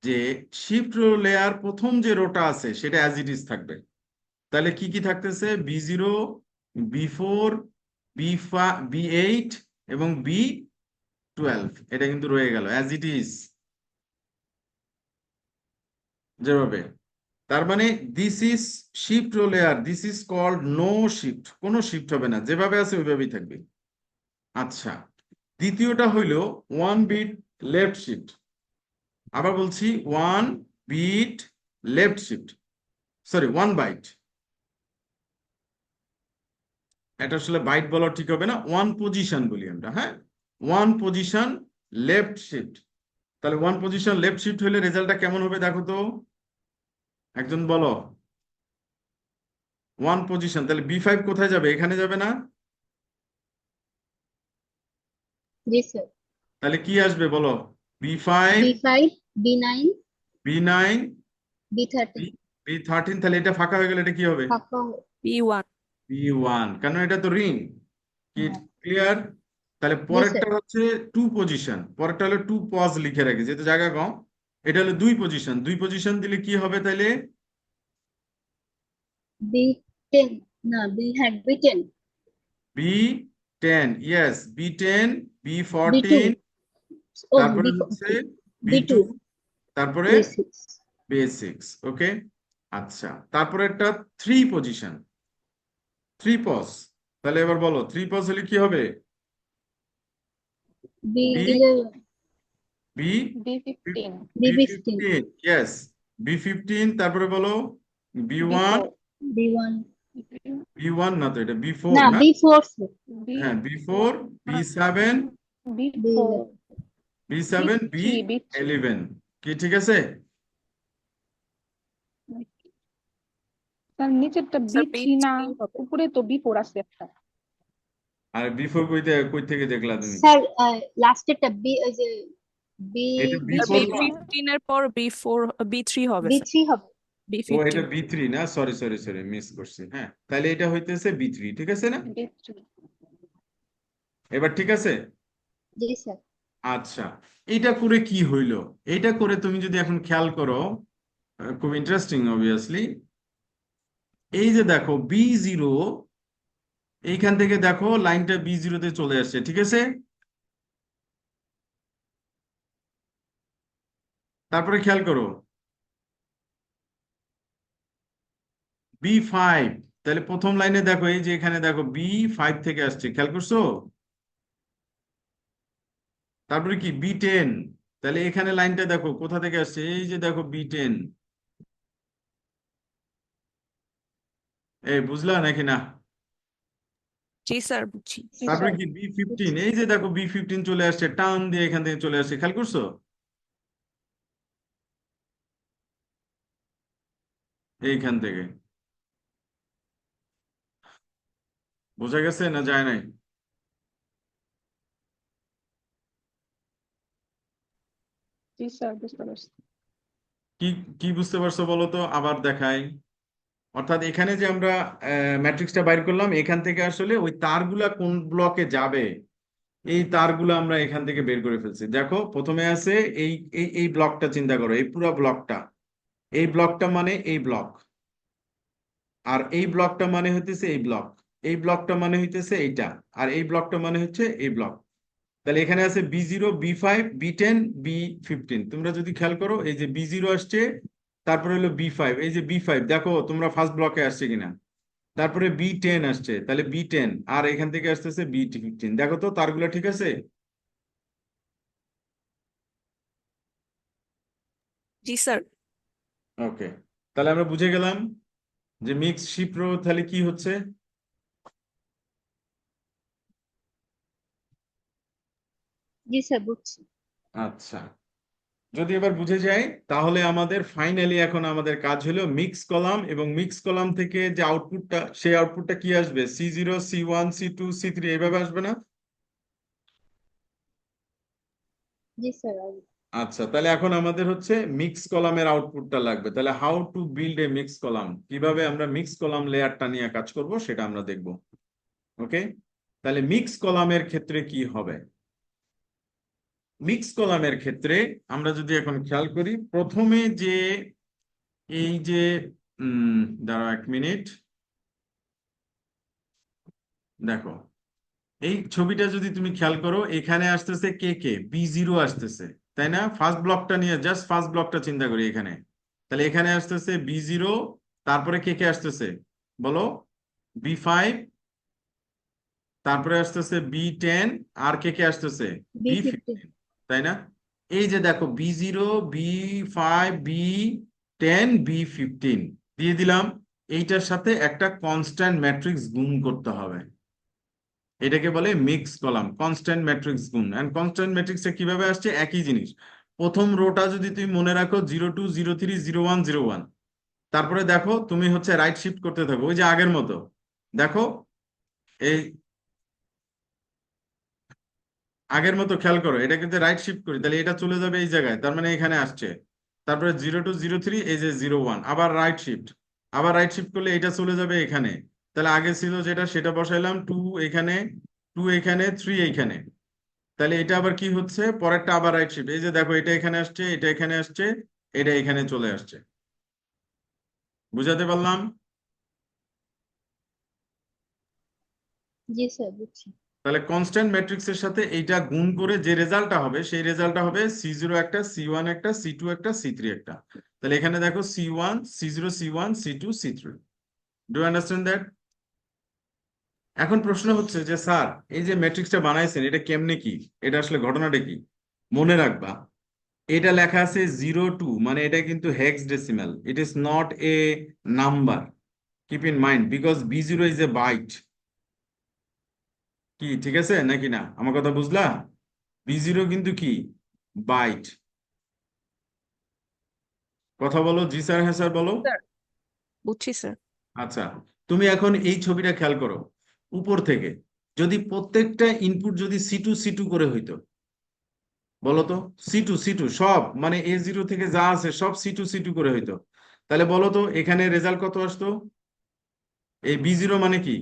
যে শিফট রো লেয়ার প্রথম যে রোটা আছে সেটা অ্যাজ ইট ইজ থাকবে। তাহলে কি কি থাকতেছে? B0 B4 B8 এবং B12, এটা কিন্তু রয়ে গেল অ্যাজ ইট ইজ যেভাবে। তার মানে this is shift row layer, this is called no shift, কোনো শিফট হবে না, যেভাবে আছে ওইভাবেই থাকবে। আচ্ছা, দ্বিতীয়টা হইল ওয়ান বিট লেফট শিফট। আবার বলছি one bit left shift, sorry one byte. এটা আসলে বাইট বলা ঠিক হবে না, ওয়ান পজিশন বলি আমরা। হ্যাঁ, ওয়ান পজিশন লেফট শিফট। তাহলে ওয়ান পজিশন লেফট শিফট হলে রেজাল্টটা কেমন হবে দেখো তো, একজন বলো। ওয়ান পজিশন, তাহলে B5 কোথায় যাবে? এখানে যাবে না? জি স্যার তাহলে কি আসবে বলো? B5 B5 B9 B9 B13 B13। তাহলে এটা ফাঁকা হয়ে গেলে এটা কি হবে? ফাঁকা B1, B1, কারণ এটা তো রিং। কি হ্যাঁ ক্লিয়ার? তাহলে জি স্যার পরেরটা হচ্ছে টু পজিশন, পরেরটা হলো টু পজ লিখে রাখি যেহেতু জায়গা কম। এটা হলো দুই পজিশন, দুই পজিশন দিলে কি হবে তাইলে? B10 না হ্যাঁ B10 B10, yes B10 B2 B14, ও তারপরে B4 হচ্ছে B2 B2, তারপরে B6 B6। ওকে, আচ্ছা, তারপরে একটা থ্রি পজিশন, থ্রি পজ। তাহলে এবার বলো থ্রি পজ হলে কি হবে? B B11 B B15, B15 B15, yes B15। তারপরে বলো B1 B4, B1 B1 না তো, এটা B4 না না? B4 স্যার B, হ্যাঁ B4 B7 B4, B11 B7 B3, B3, B11। কি ঠিক আছে? তার নিচেরটা Sir, B3 না, B3 হবে। উপরে তো B4 আছে একটা। আর B4 কই থেকে দেখলা তুমি? স্যার লাস্টেরটা বি ওই যে বি এটা Sir, B4 না? B15 এর পর B4, B3 হবে স্যার, B3 হবে ও এটা B15, B3 না, সরি মিস করছি। হ্যাঁ, তাহলে এটা হইতেছে B3, ঠিক আছে না? B3 এবার ঠিক আছে। জি স্যার আচ্ছা, এটা করে কি হইলো? এটা করে তুমি যদি এখন খেয়াল করো, খুব ইন্টারেস্টিং অবভিয়াসলি। এই যে দেখো B0, এইখান থেকে দেখো লাইনটা B0 তে চলে আসছে, ঠিক আছে? তারপরে খেয়াল করো B5, তাহলে প্রথম লাইনে দেখো, এই যে এখানে দেখো B5 থেকে আসছে, খেয়াল করছো? তারপরে কি B10, তাহলে এখানে লাইনটা দেখো কোথা থেকে আসছে, এই যে দেখো B10। এই বুঝলা নাকি না? জি স্যার, বুঝছি। জি তারপরে স্যার কি B15, বুঝছি। এই যে দেখো B15 চলে আসছে, টান দিয়ে এখান থেকে চলে আসছে, খেয়াল করছো? এইখান থেকে। বোঝা গেছে না যায় নাই? জি স্যার, বুঝতে পারছি। কি কি বুঝতে পারছো বলো তো, আবার দেখাই। অর্থাৎ এখানে যে আমরা ম্যাট্রিক্সটা বাইর করলাম, এখান থেকে আসলে ওই তারগুলা কোন ব্লকে যাবে, এই তারগুলো আমরা এখান থেকে বের করে ফেলছি। দেখো প্রথমে আছে এই এই এই ব্লকটা, চিন্তা করো এই পুরো ব্লকটা, এই ব্লকটা মানে এই ব্লক, আর এই ব্লকটা মানে হইতেছে এই ব্লক, এই ব্লকটা মানে হইতেছে এইটা, আর এই ব্লকটা মানে হচ্ছে এই ব্লক। তাহলে এখানে আছে B0, B5, B10, B15। তোমরা যদি খেয়াল করো, এই যে B0 আসছে, তারপরে হলো B5, এই যে B5 দেখো তোমরা ফার্স্ট ব্লকে আসছে কিনা, তারপরে B10 আসছে, তাহলে B10, আর এখান থেকে আসতেছে B15। দেখো তো তারগুলো ঠিক আছে? জি স্যার। ওকে, তাহলে আমরা বুঝে গেলাম যে মিক্স শিফট রো তাহলে কি হচ্ছে। জি স্যার বুঝছি। আচ্ছা, যদি এবার বুঝে যাই, তাহলে আমাদের ফাইনালি এখন আমাদের কাজ হলো মিক্স কলাম, এবং মিক্স কলাম থেকে যে আউটপুটটা, সেই আউটপুটটা কি আসবে, C0, C1, C2, C3 এইভাবে আসবে না? জি স্যার আচ্ছা, তাহলে এখন আমাদের হচ্ছে মিক্স কলামের আউটপুটটা লাগবে। তাহলে how to build a mix column, কিভাবে আমরা মিক্স কলাম লেয়ারটা নিয়ে কাজ করব সেটা আমরা দেখব। ওকে, তাহলে মিক্স কলামের ক্ষেত্রে কি হবে? মিক্স কলামের ক্ষেত্রে আমরা যদি এখন খেয়াল করি, প্রথমে যে এই যে দাঁড়াও 1 মিনিট, দেখো এই ছবিটা যদি তুমি খেয়াল করো, এখানে আসতেছে কে কে, B0 আসতেছে, তাই না? ফার্স্ট ব্লকটা নিয়ে জাস্ট ফার্স্ট ব্লকটা চিন্তা করি এখানে, তাহলে এখানে আসতেছে B0, তারপরে কে কে আসতেছে বলো, B5, তারপরে আসতেছে B10, আর কে কে আসতেছে B15। B15, তাই না? এই যে দেখো B0, B5, B10, B15 দিয়ে দিলাম, এইটার সাথে একটা কনস্ট্যান্ট ম্যাট্রিক্স গুণ করতে হবে। এটাকে বলে মিক্স কলাম, কনস্ট্যান্ট ম্যাট্রিক্স গুণ। এন্ড কনস্ট্যান্ট ম্যাট্রিক্সে কিভাবে আসছে, একই জিনিস। প্রথম রোটা যদি তুমি মনে রাখো 02, 03, 01, 01, তারপরে দেখো তুমি হচ্ছে রাইট শিফট করতে থাকো ওই যে আগের মতো। দেখো এই আগের মতো খেয়াল করো, এটা কিন্তু রাইট শিফট করি, তাহলে এটা চলে যাবে এই জায়গায়, তার মানে এখানে আসছে। তারপরে 02, 03, এই যে 01, আবার রাইট শিফট, আবার রাইট শিফট করলে এটা চলে যাবে এখানে। তাহলে আগে ছিল যেটা সেটা বসাইলাম, 2 এখানে, 2 এখানে, 3 এইখানে। তাহলে এটা আবার কি হচ্ছে, পরেরটা আবার রাইট শিফট, এই যে দেখো এটা এখানে আসছে, এটা এখানে আসছে, এটা এখানে চলে আসছে। বুঝাতে পারলাম? জি স্যার বুঝছি। তাহলে কনস্ট্যান্ট ম্যাট্রিক্সের সাথে এইটা গুণ করে যে রেজাল্টটা হবে, সেই রেজাল্টটা হবে C0 একটা, C1 একটা, C2 একটা, C3 একটা। তাহলে এখানে দেখো C1, C0, C1, C2, C3। Do understand that? এখন প্রশ্ন হচ্ছে যে স্যার, এই যে ম্যাট্রিক্সটা বানাইছেন এটা কেমনে কি, এটা আসলে ঘটনাটা কি? মনে রাখবা, এটা লেখা আছে 02, মানে এটা কিন্তু hex decimal, it is not a number. Keep in mind, because B0 is a byte. কি ঠিক আছে নাকি না, আমার কথা বুঝলা? B0 কিন্তু কি, বাইট। কথা বলো, জি স্যার, হ্যাঁ স্যার বলো। স্যার, বুঝছি স্যার। আচ্ছা, তুমি এখন এই ছবিটা খেয়াল করো উপর থেকে, যদি প্রত্যেকটা ইনপুট যদি C2 করে হইতো, বলো তো, C2 সব, মানে A0 থেকে যা আছে সব C2 করে হইতো, তাহলে বলো তো এখানে রেজাল্ট কত আসতো? এই B0 মানে কি,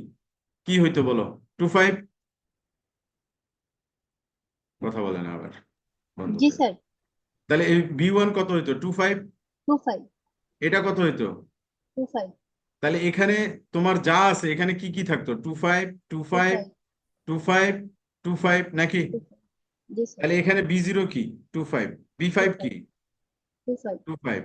কি হইতো বলো? 25? কথা বলে না আবার, বন্ধ জি করে। স্যার তাহলে এই B1 কত হইতো? 25। 25। এটা কত হইতো? 25। তাহলে এখানে তোমার যা আছে এখানে কি কি থাকতো, 25, 25, 25। 25, 25 নাকি? 25। জি স্যার তাহলে এখানে B0 কি, 25, B5 কি, 25। 25। 25।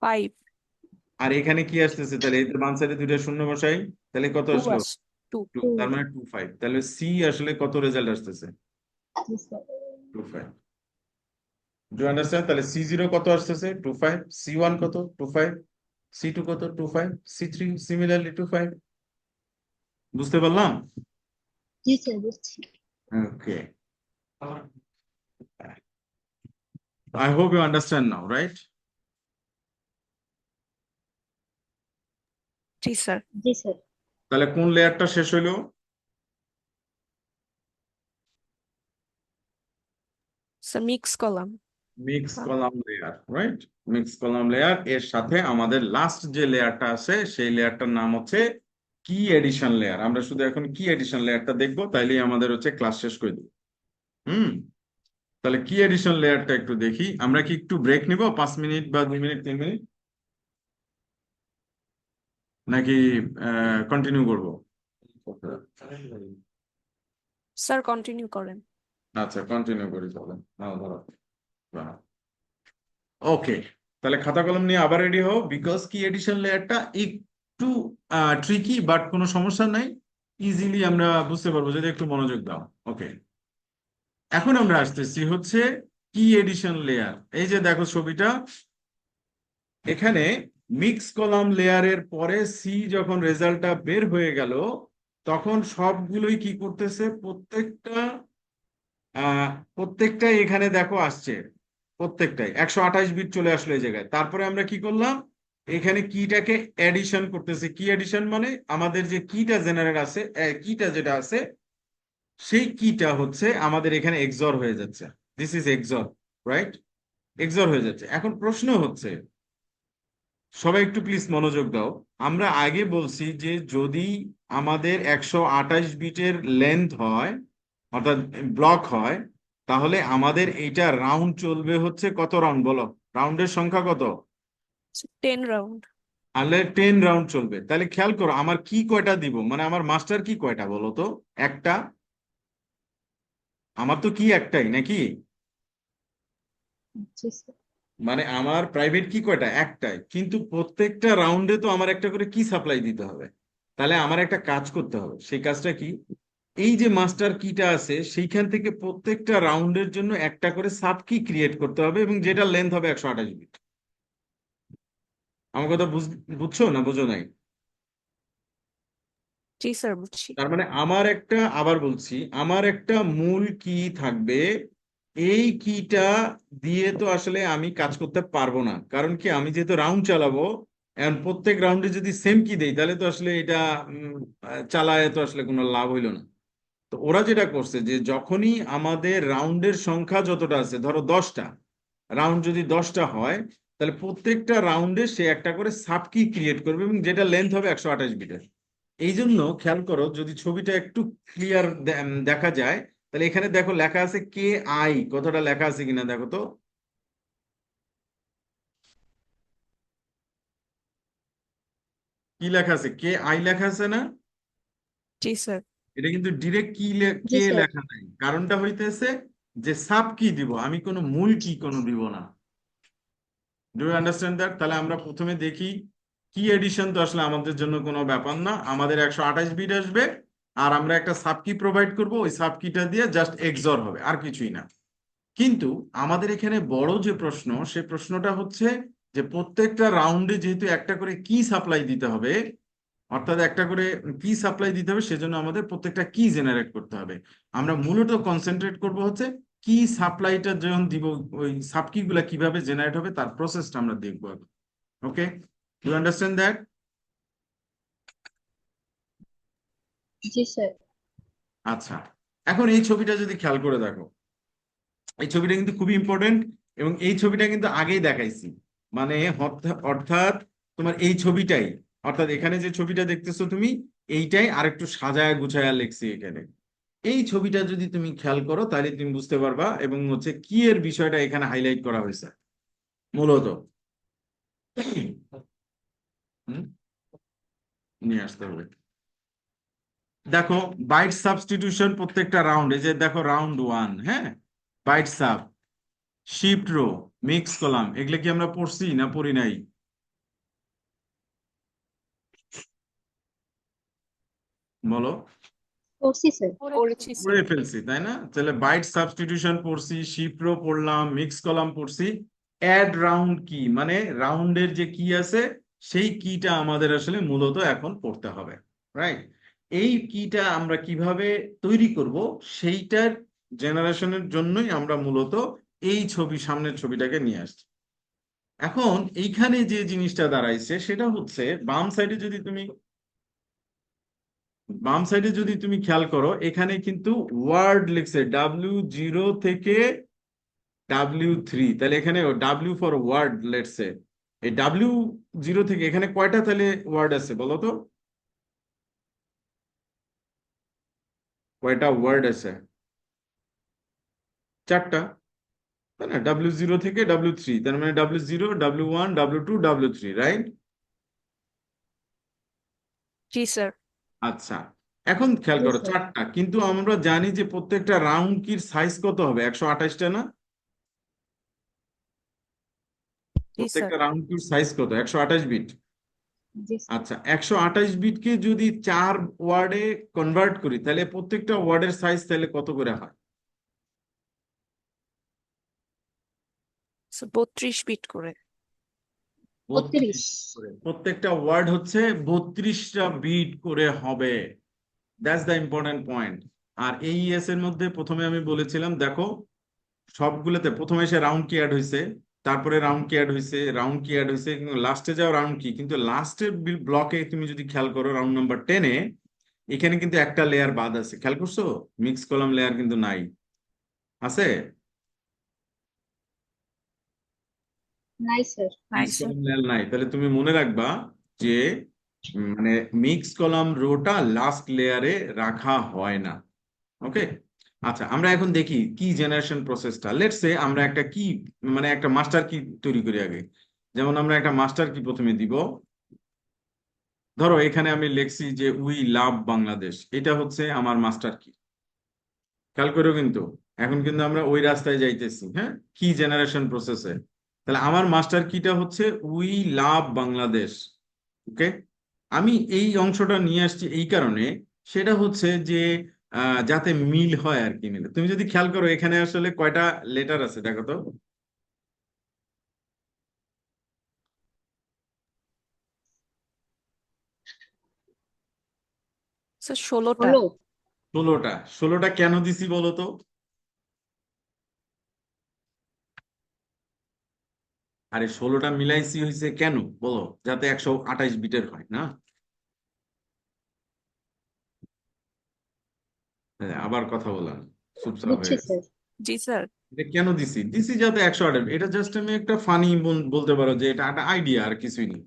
5 আর এখানে কি আসতেছে, তাহলে এই বাম সাইডে দুইটা শূন্য বসাই, তাহলে কত 2 আসলো? আস 2 টু, 2 তার মানে 25। তাহলে সি আসলে কত রেজাল্ট আসতেছে? জি স্যার 25। Do understand? তাহলে সি0 কত আসতেছে? 25। সি1 কত? 25। সি2 কত? 25। সি3 সিমিলারলি 25। বুঝতে পারলাম? জি স্যার বুঝছি ওকে, I hope you understand now, right? G sir G sir তাহলে কোন লেয়ারটা শেষ হইলো? Sir mix column mix column layer, right? Mix column layer এর সাথে আমাদের লাস্ট যে লেয়ারটা আছে সেই লেয়ারটার নাম হচ্ছে কি এডিশন লেয়ার। আমরা শুধু এখন কি এডিশন লেয়ারটা দেখবো, তাইলেই আমাদের হচ্ছে ক্লাস শেষ করে দেবো। হুম, তাহলে কি এডিশন লেয়ারটা একটু দেখি। আমরা কি একটু ব্রেক নিব, 5 মিনিট বা 2 মিনিট 3 মিনিট, নাকি কন্টিনিউ করবো? স্যার কন্টিনিউ করেন আচ্ছা, কন্টিনিউ করি তাহলে। নাও ধরো। ওকে, তাহলে খাতা কলম নিয়ে আবার রেডি হও, বিকজ কি এডিশন লেয়ারটা একটু ট্রিকি, বাট কোনো সমস্যা নাই, ইজিলি আমরা বুঝতে পারবো যদি একটু মনোযোগ দাও। ওকে, এখন আমরা আসতেছি হচ্ছে কি এডিশন লেয়ার। এই যে দেখো ছবিটা, এখানে মিক্স কলাম লেয়ারের পরে সি যখন রেজাল্টটা বের হয়ে গেল, তখন সবগুলোই কি করতেছে, প্রত্যেকটাই এখানে দেখো আসছে, প্রত্যেকটাই 128 বিট চলে আসলো এই জায়গায়। তারপরে আমরা কি করলাম, এখানে কিটাকে এডিশন করতেছি। কি এডিশন মানে আমাদের যে কিটা জেনারেট আছে, কিটা যেটা আছে সেই কিটা হচ্ছে আমাদের এখানে এক্সর হয়ে যাচ্ছে। This is XOR, right? XOR হয়ে যাচ্ছে। এখন প্রশ্ন হচ্ছে, সবাই একটু প্লিজ মনোযোগ দাও। আমরা আগে বলছি যে যদি আমাদের 128 বিটের লেন্থ হয়, অর্থাৎ ব্লক হয়, তাহলে আমাদের এইটা রাউন্ড চলবে হচ্ছে কত রাউন্ড বলো? রাউন্ডের সংখ্যা কত? 10 রাউন্ড তাহলে 10 রাউন্ড চলবে। তাহলে খেয়াল করো আমার কি কয়টা দিব, মানে আমার মাস্টার কি কয়টা বলো তো? একটা? আমার তো কি একটাই নাকি? জি স্যার মানে আমার প্রাইভেট কি কয়টা? একটাই, কিন্তু প্রত্যেকটা রাউন্ডে তো আমার একটা করে কি সাপ্লাই দিতে হবে। তাহলে আমার একটা কাজ করতে হবে, সেই কাজটা কি, এই যে মাস্টার কিটা আছে সেইখান থেকে প্রত্যেকটা রাউন্ডের জন্য একটা করে সাব কি ক্রিয়েট করতে হবে, এবং যেটা লেন্থ হবে 128 বিট। আমার কথা বুঝছো না বুঝো নাই? জি স্যার বুঝছি তার মানে আমার একটা, আবার বলছি, আমার একটা মূল কি থাকবে। এই কিটা দিয়ে তো আসলে আমি কাজ করতে পারবো না, কারণ কি আমি যেহেতু রাউন্ড চালাবো, এখন প্রত্যেক রাউন্ডে যদি সেম কি দেই তাহলে তো আসলে এটা চালায় তো আসলে কোনো লাভ হইলো না। তো ওরা যেটা করছে যে যখনই আমাদের রাউন্ডের সংখ্যা যতটা আছে, ধরো 10টা রাউন্ড, যদি 10টা হয়, তাহলে প্রত্যেকটা রাউন্ডে সে একটা করে সাব কি ক্রিয়েট করবে, এবং যেটা লেন্থ হবে 128 বিটের। এই জন্য খেয়াল করো, যদি ছবিটা একটু ক্লিয়ার দেখা যায়, তাহলে এখানে দেখো লেখা আছে কে আই, কথাটা লেখা আছে কিনা দেখো তো। কি লেখা আছে? কে আই লেখা আছে না? জি স্যার এটা কিন্তু ডিরেক্ট কি জি কে স্যার লেখা নাই, কারণটা হইতেছে যে সাব কি দিব, আমি কোনো মূল কি কোনো দিব না। Do you understand that? তাহলে আমরা প্রথমে দেখি, কি এডিশন তো আসলে আমাদের জন্য কোনো ব্যাপার না, আমাদের 128 বিট আসবে, আর আমরা একটা সাব কি প্রোভাইড করব, ওই সাব কিটা দিয়ে জাস্ট এক্সর হবে, আর কিছুই না। কিন্তু আমাদের এখানে বড় যে প্রশ্ন, সে প্রশ্নটা হচ্ছে যে প্রত্যেকটা রাউন্ডে যেহেতু একটা করে কি সাপ্লাই দিতে হবে, অর্থাৎ একটা করে কি সাপ্লাই দিতে হবে, সেজন্য আমাদের প্রত্যেকটা কি জেনারেট করতে হবে। আমরা মূলত কনসেন্ট্রেট করব হচ্ছে কি সাপ্লাইটা যখন দিব, ওই সাব কি গুলা কিভাবে জেনারেট হবে তার প্রসেসটা আমরা দেখবো। Okay, you understand that? জি স্যার আচ্ছা, এখন এই ছবিটা যদি খেয়াল করে দেখো, এই ছবিটা কিন্তু খুবই ইম্পর্টেন্ট, এবং এই ছবিটা কিন্তু আগেই দেখাইছি। মানে অর্থাৎ তোমার এই ছবিটাই, অর্থাৎ এখানে যে ছবিটা দেখতেছো তুমি, এইটাই আরেকটু সাজায় গুছায়া লিখছি এখানে। এই ছবিটা যদি তুমি খেয়াল করো তাহলে তুমি বুঝতে পারবা, এবং হচ্ছে কি এর বিষয়টা এখানে হাইলাইট করা হয়েছে মূলত। হুম, নিয়ে আসতে হবে। দেখো, বাইট সাবস্টিটিউশন প্রত্যেকটা রাউন্ড, এই যে দেখো রাউন্ড 1, হ্যাঁ, byte sub, shift row, mix column, এগুলো কি আমরা পড়ছি না পড়ি নাই? বলো। পড়ছি স্যার। পড়েছি স্যার। পড়ে ফেলছি তাই না? তাহলে বাইট সাবস্টিটিউশন পড়ছি, শিপ্রো পড়লাম, মিক্স কলাম পড়ছি। অ্যাড রাউন্ড কি মানে রাউন্ডের যে কি আছে সেই কিটা আমাদের আসলে মূলত এখন পড়তে হবে, রাইট? এই কিটা আমরা কিভাবে তৈরি করব সেইটার জেনারেশনের জন্যই আমরা মূলত এই সামনের ছবিটাকে নিয়ে আসছি। এখন এইখানে যে জিনিসটা দাঁড়াইছে সেটা হচ্ছে বাম সাইডে যদি তুমি খেয়াল করো এখানে কিন্তু ওয়ার্ড লিখছে W0 থেকে W3, তাহলে এখানে W ফর ওয়ার্ড লেটসে। এই W0 থেকে এখানে কয়টা তাহলে ওয়ার্ড আছে বলো তো? কয়টা ওয়ার্ড আছে? 4টা, তাই না? W0 থেকে W3, তার মানে W0 W1 W2 W3, right? জি স্যার। আচ্ছা, এখন খেয়াল জি করো স্যার। 4টা, কিন্তু আমরা জানি যে প্রত্যেকটা রাউন্ড কির সাইজ কত হবে? 128টা না? জি স্যার। প্রত্যেকটা রাউন্ড কির সাইজ কত? 128 বিট। জি স্যার। আচ্ছা, 128 বিটকে যদি 4 ওয়ার্ডে কনভার্ট করি তাহলে প্রত্যেকটা ওয়ার্ডের সাইজ তাহলে কত করে হয়? 32 বিট করে। 32 32। করে। প্রত্যেকটা ওয়ার্ড হচ্ছে 32টা বিট করে হবে। That's the important point. আর এইএস এর মধ্যে প্রথমে আমি বলেছিলাম দেখো, সবগুলোতে প্রথমে এসে রাউন্ড কি অ্যাড হয়েছে, তারপরে রাউন্ড কি অ্যাড হয়েছে, রাউন্ড কি অ্যাড হয়েছে, কিন্তু লাস্টে যাও রাউন্ড কি, কিন্তু লাস্টের ব্লকে তুমি যদি খেয়াল করো রাউন্ড নাম্বার 10-এ এখানে কিন্তু একটা লেয়ার বাদ আছে, খেয়াল করছো? মিক্স কলাম লেয়ার কিন্তু নাই, আছে? নাই স্যার। নাই মিক্স স্যার। কলাম লেয়ার নাই, তাহলে তুমি মনে রাখবা যে মানে মিক্স কলাম রোটা লাস্ট লেয়ারে রাখা হয় না। ওকে। আচ্ছা, আমরা এখন দেখি কি জেনারেশন প্রসেসটা। লেটস সে আমরা একটা কি মানে একটা মাস্টার কি তৈরি করি আগে। যেমন আমরা একটা মাস্টার কি প্রথমে দিব। ধরো এখানে আমি লিখছি যে উই লাভ বাংলাদেশ, এটা হচ্ছে আমার মাস্টার কি। খেয়াল করো কিন্তু এখন কিন্তু আমরা ওই রাস্তায় যাইতেছি, হ্যাঁ, কি জেনারেশন প্রসেসে। তাহলে আমার মাস্টার কিটা হচ্ছে উই লাভ বাংলাদেশ। ওকে। আমি এই অংশটা নিয়ে আসছি এই কারণে, সেটা হচ্ছে যে যাতে মিল হয় আর কি। মিলে তুমি যদি খেয়াল করো এখানে আসলে কয়টা লেটার আছে দেখো তো। স্যার 16টা। হলো। 16টা। 16টা কেন দিছি বলো তো? আরে 16টা মিলাইছি হয়েছে কেন বলো? যাতে 128 বিটের হয় না। হ্যাঁ, আবার কথা বললাম, চুপচাপ বুঝছি হয়ে গেছে। স্যার। জি স্যার। এটা কেন দিছি? দিছি যাতে 128, এটা জাস্ট আমি একটা ফানি বলতে পারো যে এটা একটা আইডিয়া আর কিছুই নেই।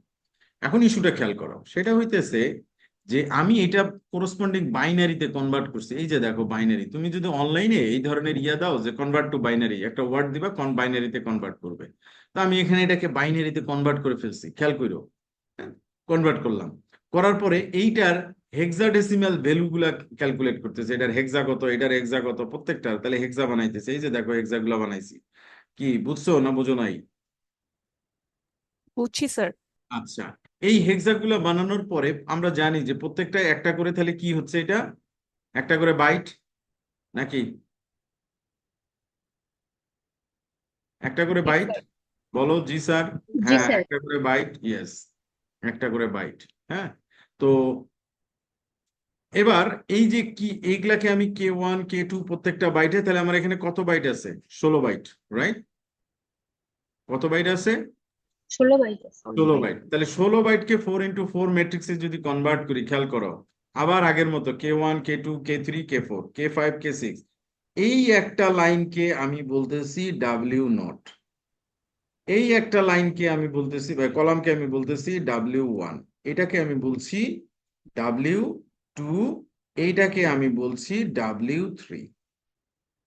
এখন ইস্যুটা খেয়াল করো, সেটা হইতেছে যে আমি এটা করসপন্ডিং বাইনারিতে কনভার্ট করছি। এই যে দেখো বাইনারি, তুমি যদি অনলাইনে এই ধরনের ইয়া দাও যে কনভার্ট টু বাইনারি, একটা ওয়ার্ড দিবা বাইনারিতে কনভার্ট করবে, তো আমি এখানে এটাকে বাইনারিতে কনভার্ট করে ফেলছি, খেয়াল করো। কনভার্ট করলাম, করার পরে এইটার হেক্সাডেসিমাল ভ্যালু গুলা ক্যালকুলেট করতেছে, এটার হেক্সা কত, এটার হেক্সা কত, প্রত্যেকটা তাহলে হেক্সা বানাইতেছে। এই যে দেখো হেক্সা গুলা বানাইছি। কি বুঝছো না বুঝো নাই? বুঝছি স্যার। আচ্ছা, এই হেক্সাগুলো বানানোর পরে আমরা জানি যে প্রত্যেকটা একটা করে, তাহলে কি হচ্ছে এটা? একটা করে বাইট নাকি? একটা করে জি বাইট। স্যার। বলো জি স্যার। জি হ্যাঁ, স্যার। একটা করে বাইট, ইয়েস, একটা করে বাইট। হ্যাঁ। তো এবার এই যে কি এইগুলাকে আমি K1 K2 প্রত্যেকটা বাইটে, তাহলে আমার এখানে কত বাইট আছে? 16 বাইট, রাইট? কত বাইট আছে? 16 বাইট আছে। 16 বাইট। তাহলে 16 বাইটকে 4 × 4 ম্যাট্রিক্সে যদি কনভার্ট করি, খেয়াল করো আবার আগের মতো K1 K2 K3 K4 K5 K6, এই একটা লাইনকে আমি বলতেছি W0, এই একটা লাইনকে আমি বলতেছি বা কলামকে আমি বলতেছি W1, এটাকে আমি বলছি W2, এইটাকে আমি বলছি W3।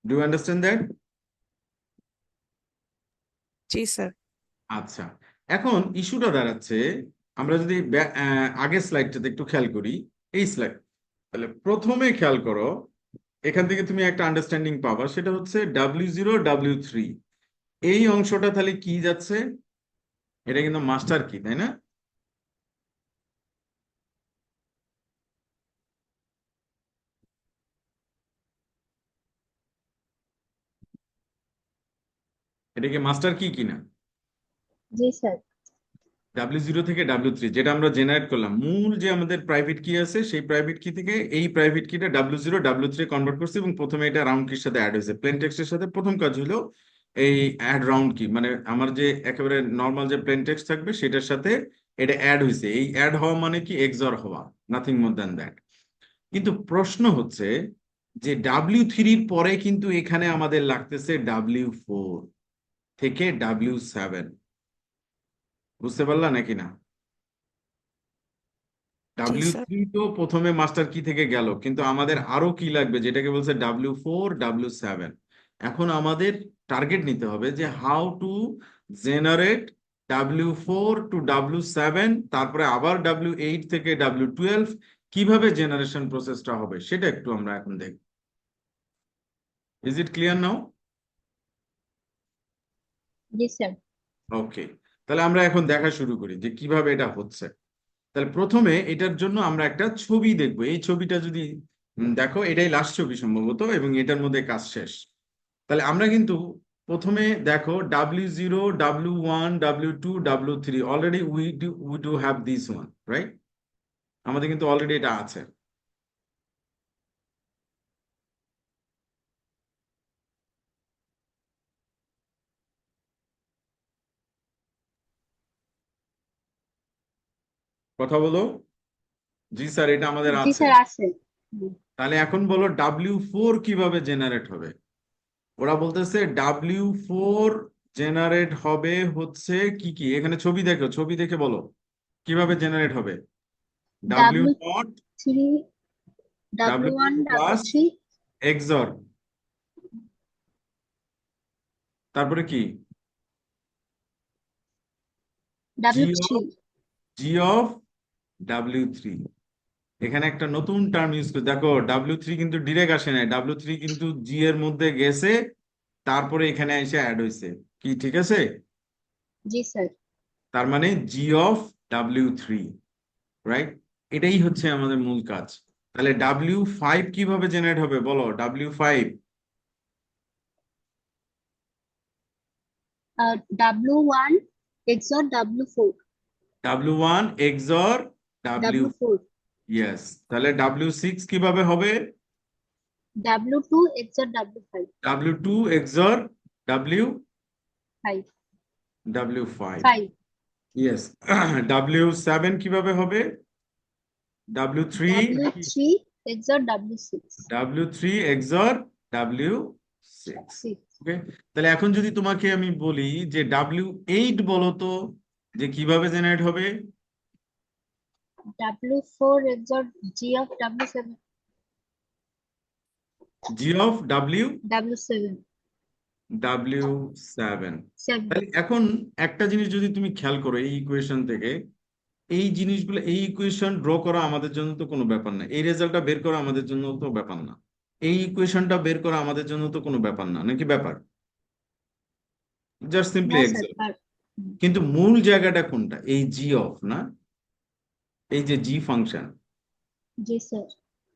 Do you understand that? জি স্যার। আচ্ছা, এখন ইস্যুটা দাঁড়াচ্ছে, আমরা যদি আগের স্লাইডটাতে একটু খেয়াল করি, এই স্লাইড, তাহলে প্রথমে খেয়াল করো এখান থেকে তুমি একটা আন্ডারস্ট্যান্ডিং পাবা, সেটা হচ্ছে W0 W3, এই অংশটা তাহলে কি যাচ্ছে? এটা কিন্তু মাস্টার কি, তাই না? এটা কি মাস্টার কি কিনা? জি স্যার। W0 থেকে W3 যেটা আমরা জেনারেট করলাম, মূল যে আমাদের প্রাইভেট কি আছে সেই প্রাইভেট কি থেকে এই প্রাইভেট কিটা W0 W3 কনভার্ট করছি, এবং প্রথমে এটা রাউন্ড কির সাথে অ্যাড হয়েছে। প্লেন টেক্সটের সাথে প্রথম কাজ হলো এই অ্যাড রাউন্ড কি, মানে আমার যে একেবারে নর্মাল যে প্লেন টেক্সট থাকবে সেটার সাথে এটা অ্যাড হয়েছে। এই অ্যাড হওয়া মানে কি এক্সঅর হওয়া, নাথিং মোর দ্যান দ্যাট। কিন্তু প্রশ্ন হচ্ছে যে W3 পরে কিন্তু এখানে আমাদের লাগতেছে W4 থেকে W7। বুঝতে পারলা নাকি না? জি স্যার। W3 তো প্রথমে মাস্টার কি থেকে গেল, কিন্তু আমাদের আরো কি লাগবে যেটাকে বলছে W4 W7। এখন আমাদের টার্গেট নিতে হবে যে how to generate W4 two W7, তারপরে আবার W8 থেকে W12, কিভাবে জেনারেশন প্রসেসটা হবে সেটা একটু আমরা এখন দেখব। Is it clear now? জি স্যার। ওকে, তাহলে আমরা এখন দেখা শুরু করি যে কিভাবে এটা হচ্ছে। তাহলে প্রথমে এটার জন্য আমরা একটা ছবি দেখব। এই ছবিটা যদি দেখো, এটাই লাস্ট ছবি সম্ভবত, এবং এটার মধ্যে কাজ শেষ। তাহলে আমরা কিন্তু প্রথমে দেখো W0 W1 W2 W3 already we do have this one, right? আমাদের কিন্তু অলরেডি এটা আছে। কথা বলো। জি স্যার, এটা আমাদের জি আছে। স্যার আছে। হুম। তাহলে এখন বলো W4 কিভাবে জেনারেট হবে। ওরা বলতেছে W4 জেনারেট হবে হচ্ছে কি কি, এখানে ছবি দেখো, ছবি দেখে বলো কিভাবে জেনারেট হবে। W W not three, W W one, W plus three, XOR, তারপরে কি G W three. Of G of W3। এখানে একটা নতুন টার্ম ইউজ করে দেখো, W3 কিন্তু ডিরেক্ট আসে নাই, W3 কিন্তু জি এর মধ্যে গেছে, তারপরে এখানে এসে অ্যাড হয়েছে। কি ঠিক আছে? জি স্যার। তার মানে জি অফ W3, রাইট? এটাই হচ্ছে আমাদের মূল কাজ। তাহলে W5 কিভাবে জেনারেট হবে বলো। W5 W one XOR W four. W1 XOR W, W four. Yes. তাহলে W6 কিভাবে হবে। W two XOR W five. W2 XOR W, five. W5, five. Yes. W7 কিভাবে হবে। W3 W three XOR W six. W3 XOR W6। Six. Okay, তাহলে এখন যদি তোমাকে আমি বলি যে W8 বলো তো, যে কিভাবে জেনারেট হবে। W four XOR G of W seven. G of W W seven. W7। Seven. তাহলে এখন একটা জিনিস যদি তুমি খেয়াল করো এই ইকুয়েশন থেকে, এই জিনিসগুলো, এই ইকুয়েশন ড্র করা আমাদের জন্য তো কোনো ব্যাপার না, এই রেজাল্টটা বের করা আমাদের জন্য তো ব্যাপার না, এই ইকুয়েশনটা বের করা আমাদের জন্য তো কোনো ব্যাপার না, নাকি ব্যাপার? জাস্ট সিম্পলি না স্যার এক্সাম্পল। পার। কিন্তু মূল জায়গাটা কোনটা, এই জি অফ না, এই যে জি ফাংশন, জি স্যার।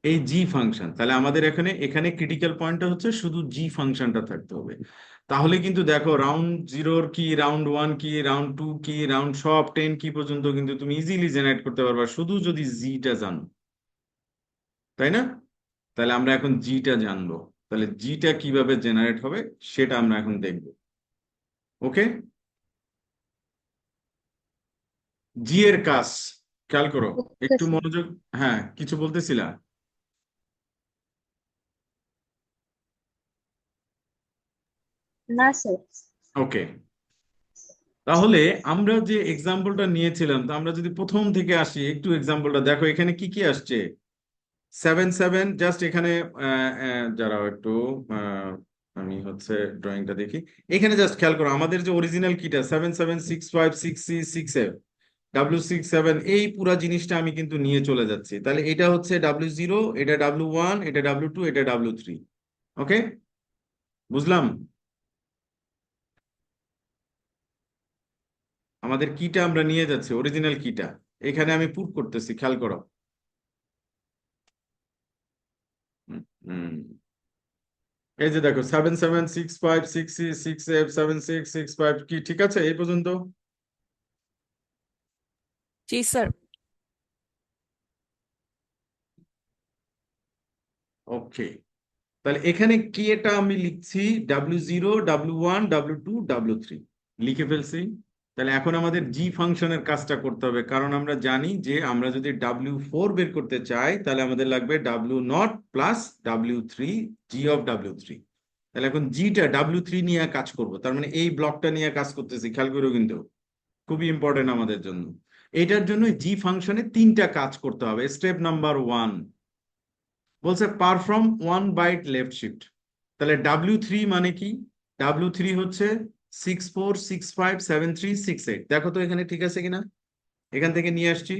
এই জি ফাংশন। তাহলে আমাদের এখানে এখানে ক্রিটিক্যাল পয়েন্টটা হচ্ছে শুধু জি ফাংশনটা থাকতে হবে। তাহলে কিন্তু দেখো রাউন্ড জিরোর কি, রাউন্ড ওয়ান কি, রাউন্ড টু কি, রাউন্ড সব 10 কি পর্যন্ত কিন্তু তুমি ইজিলি জেনারেট করতে পারবা শুধু যদি জিটা জানো, তাই না? তাহলে আমরা এখন জিটা জানবো। তাহলে জিটা কিভাবে জেনারেট হবে সেটা আমরা এখন দেখব। ওকে, জি এর কাজ খেয়াল করো, ওকে একটু স্যার। মনোযোগ। হ্যাঁ, কিছু বলতেছিলা। না স্যার। ওকে, তাহলে আমরা যে এক্সাম্পলটা নিয়েছিলাম, তো আমরা যদি প্রথম থেকে আসি, একটু এক্সাম্পলটা দেখো এখানে কি কি আসছে। 7 7, জাস্ট এখানে যারা একটু আহ, আমি হচ্ছে ড্রয়িংটা দেখি। এখানে জাস্ট খেয়াল করো আমাদের যে অরিজিনাল কিটা 7 7 6 5 6 C 6 F W6 7, এই পুরা জিনিসটা আমি কিন্তু নিয়ে চলে যাচ্ছি। তাহলে এটা হচ্ছে W0, এটা W1, এটা W2, এটা W3। ওকে, বুঝলাম? আমাদের কিটা আমরা নিয়ে যাচ্ছি, অরিজিনাল কিটা এখানে আমি পুট করতেছি, খেয়াল করো। হুম, হুম। এই যে দেখো 77656676F7665 কি ঠিক আছে এই পর্যন্ত? জি স্যার। ওকে, তাহলে এখানে কি এটা আমি লিখছি W0 W1 W2 W3 লিখে ফেলছি। তাহলে এখন আমাদের জি ফাংশনের কাজটা করতে হবে, কারণ আমরা জানি যে আমরা যদি W4 বের করতে চাই তাহলে আমাদের লাগবে W0 plus W3 G of W3। তাহলে এখন জিটা W3 নিয়ে কাজ করব, তার মানে এই ব্লকটা নিয়ে কাজ করতেছি, খেয়াল করো কিন্তু খুবই ইম্পর্টেন্ট আমাদের জন্য। এটার জন্য জি ফাংশনে তিনটা কাজ করতে হবে। স্টেপ নাম্বার 1 বলছে পারফর্ম 1 বাইট লেফট শিফট। তাহলে W3 মানে কি? W3 হচ্ছে 64657368। দেখো তো এখানে ঠিক আছে কিনা, এখান থেকে নিয়ে আসছি।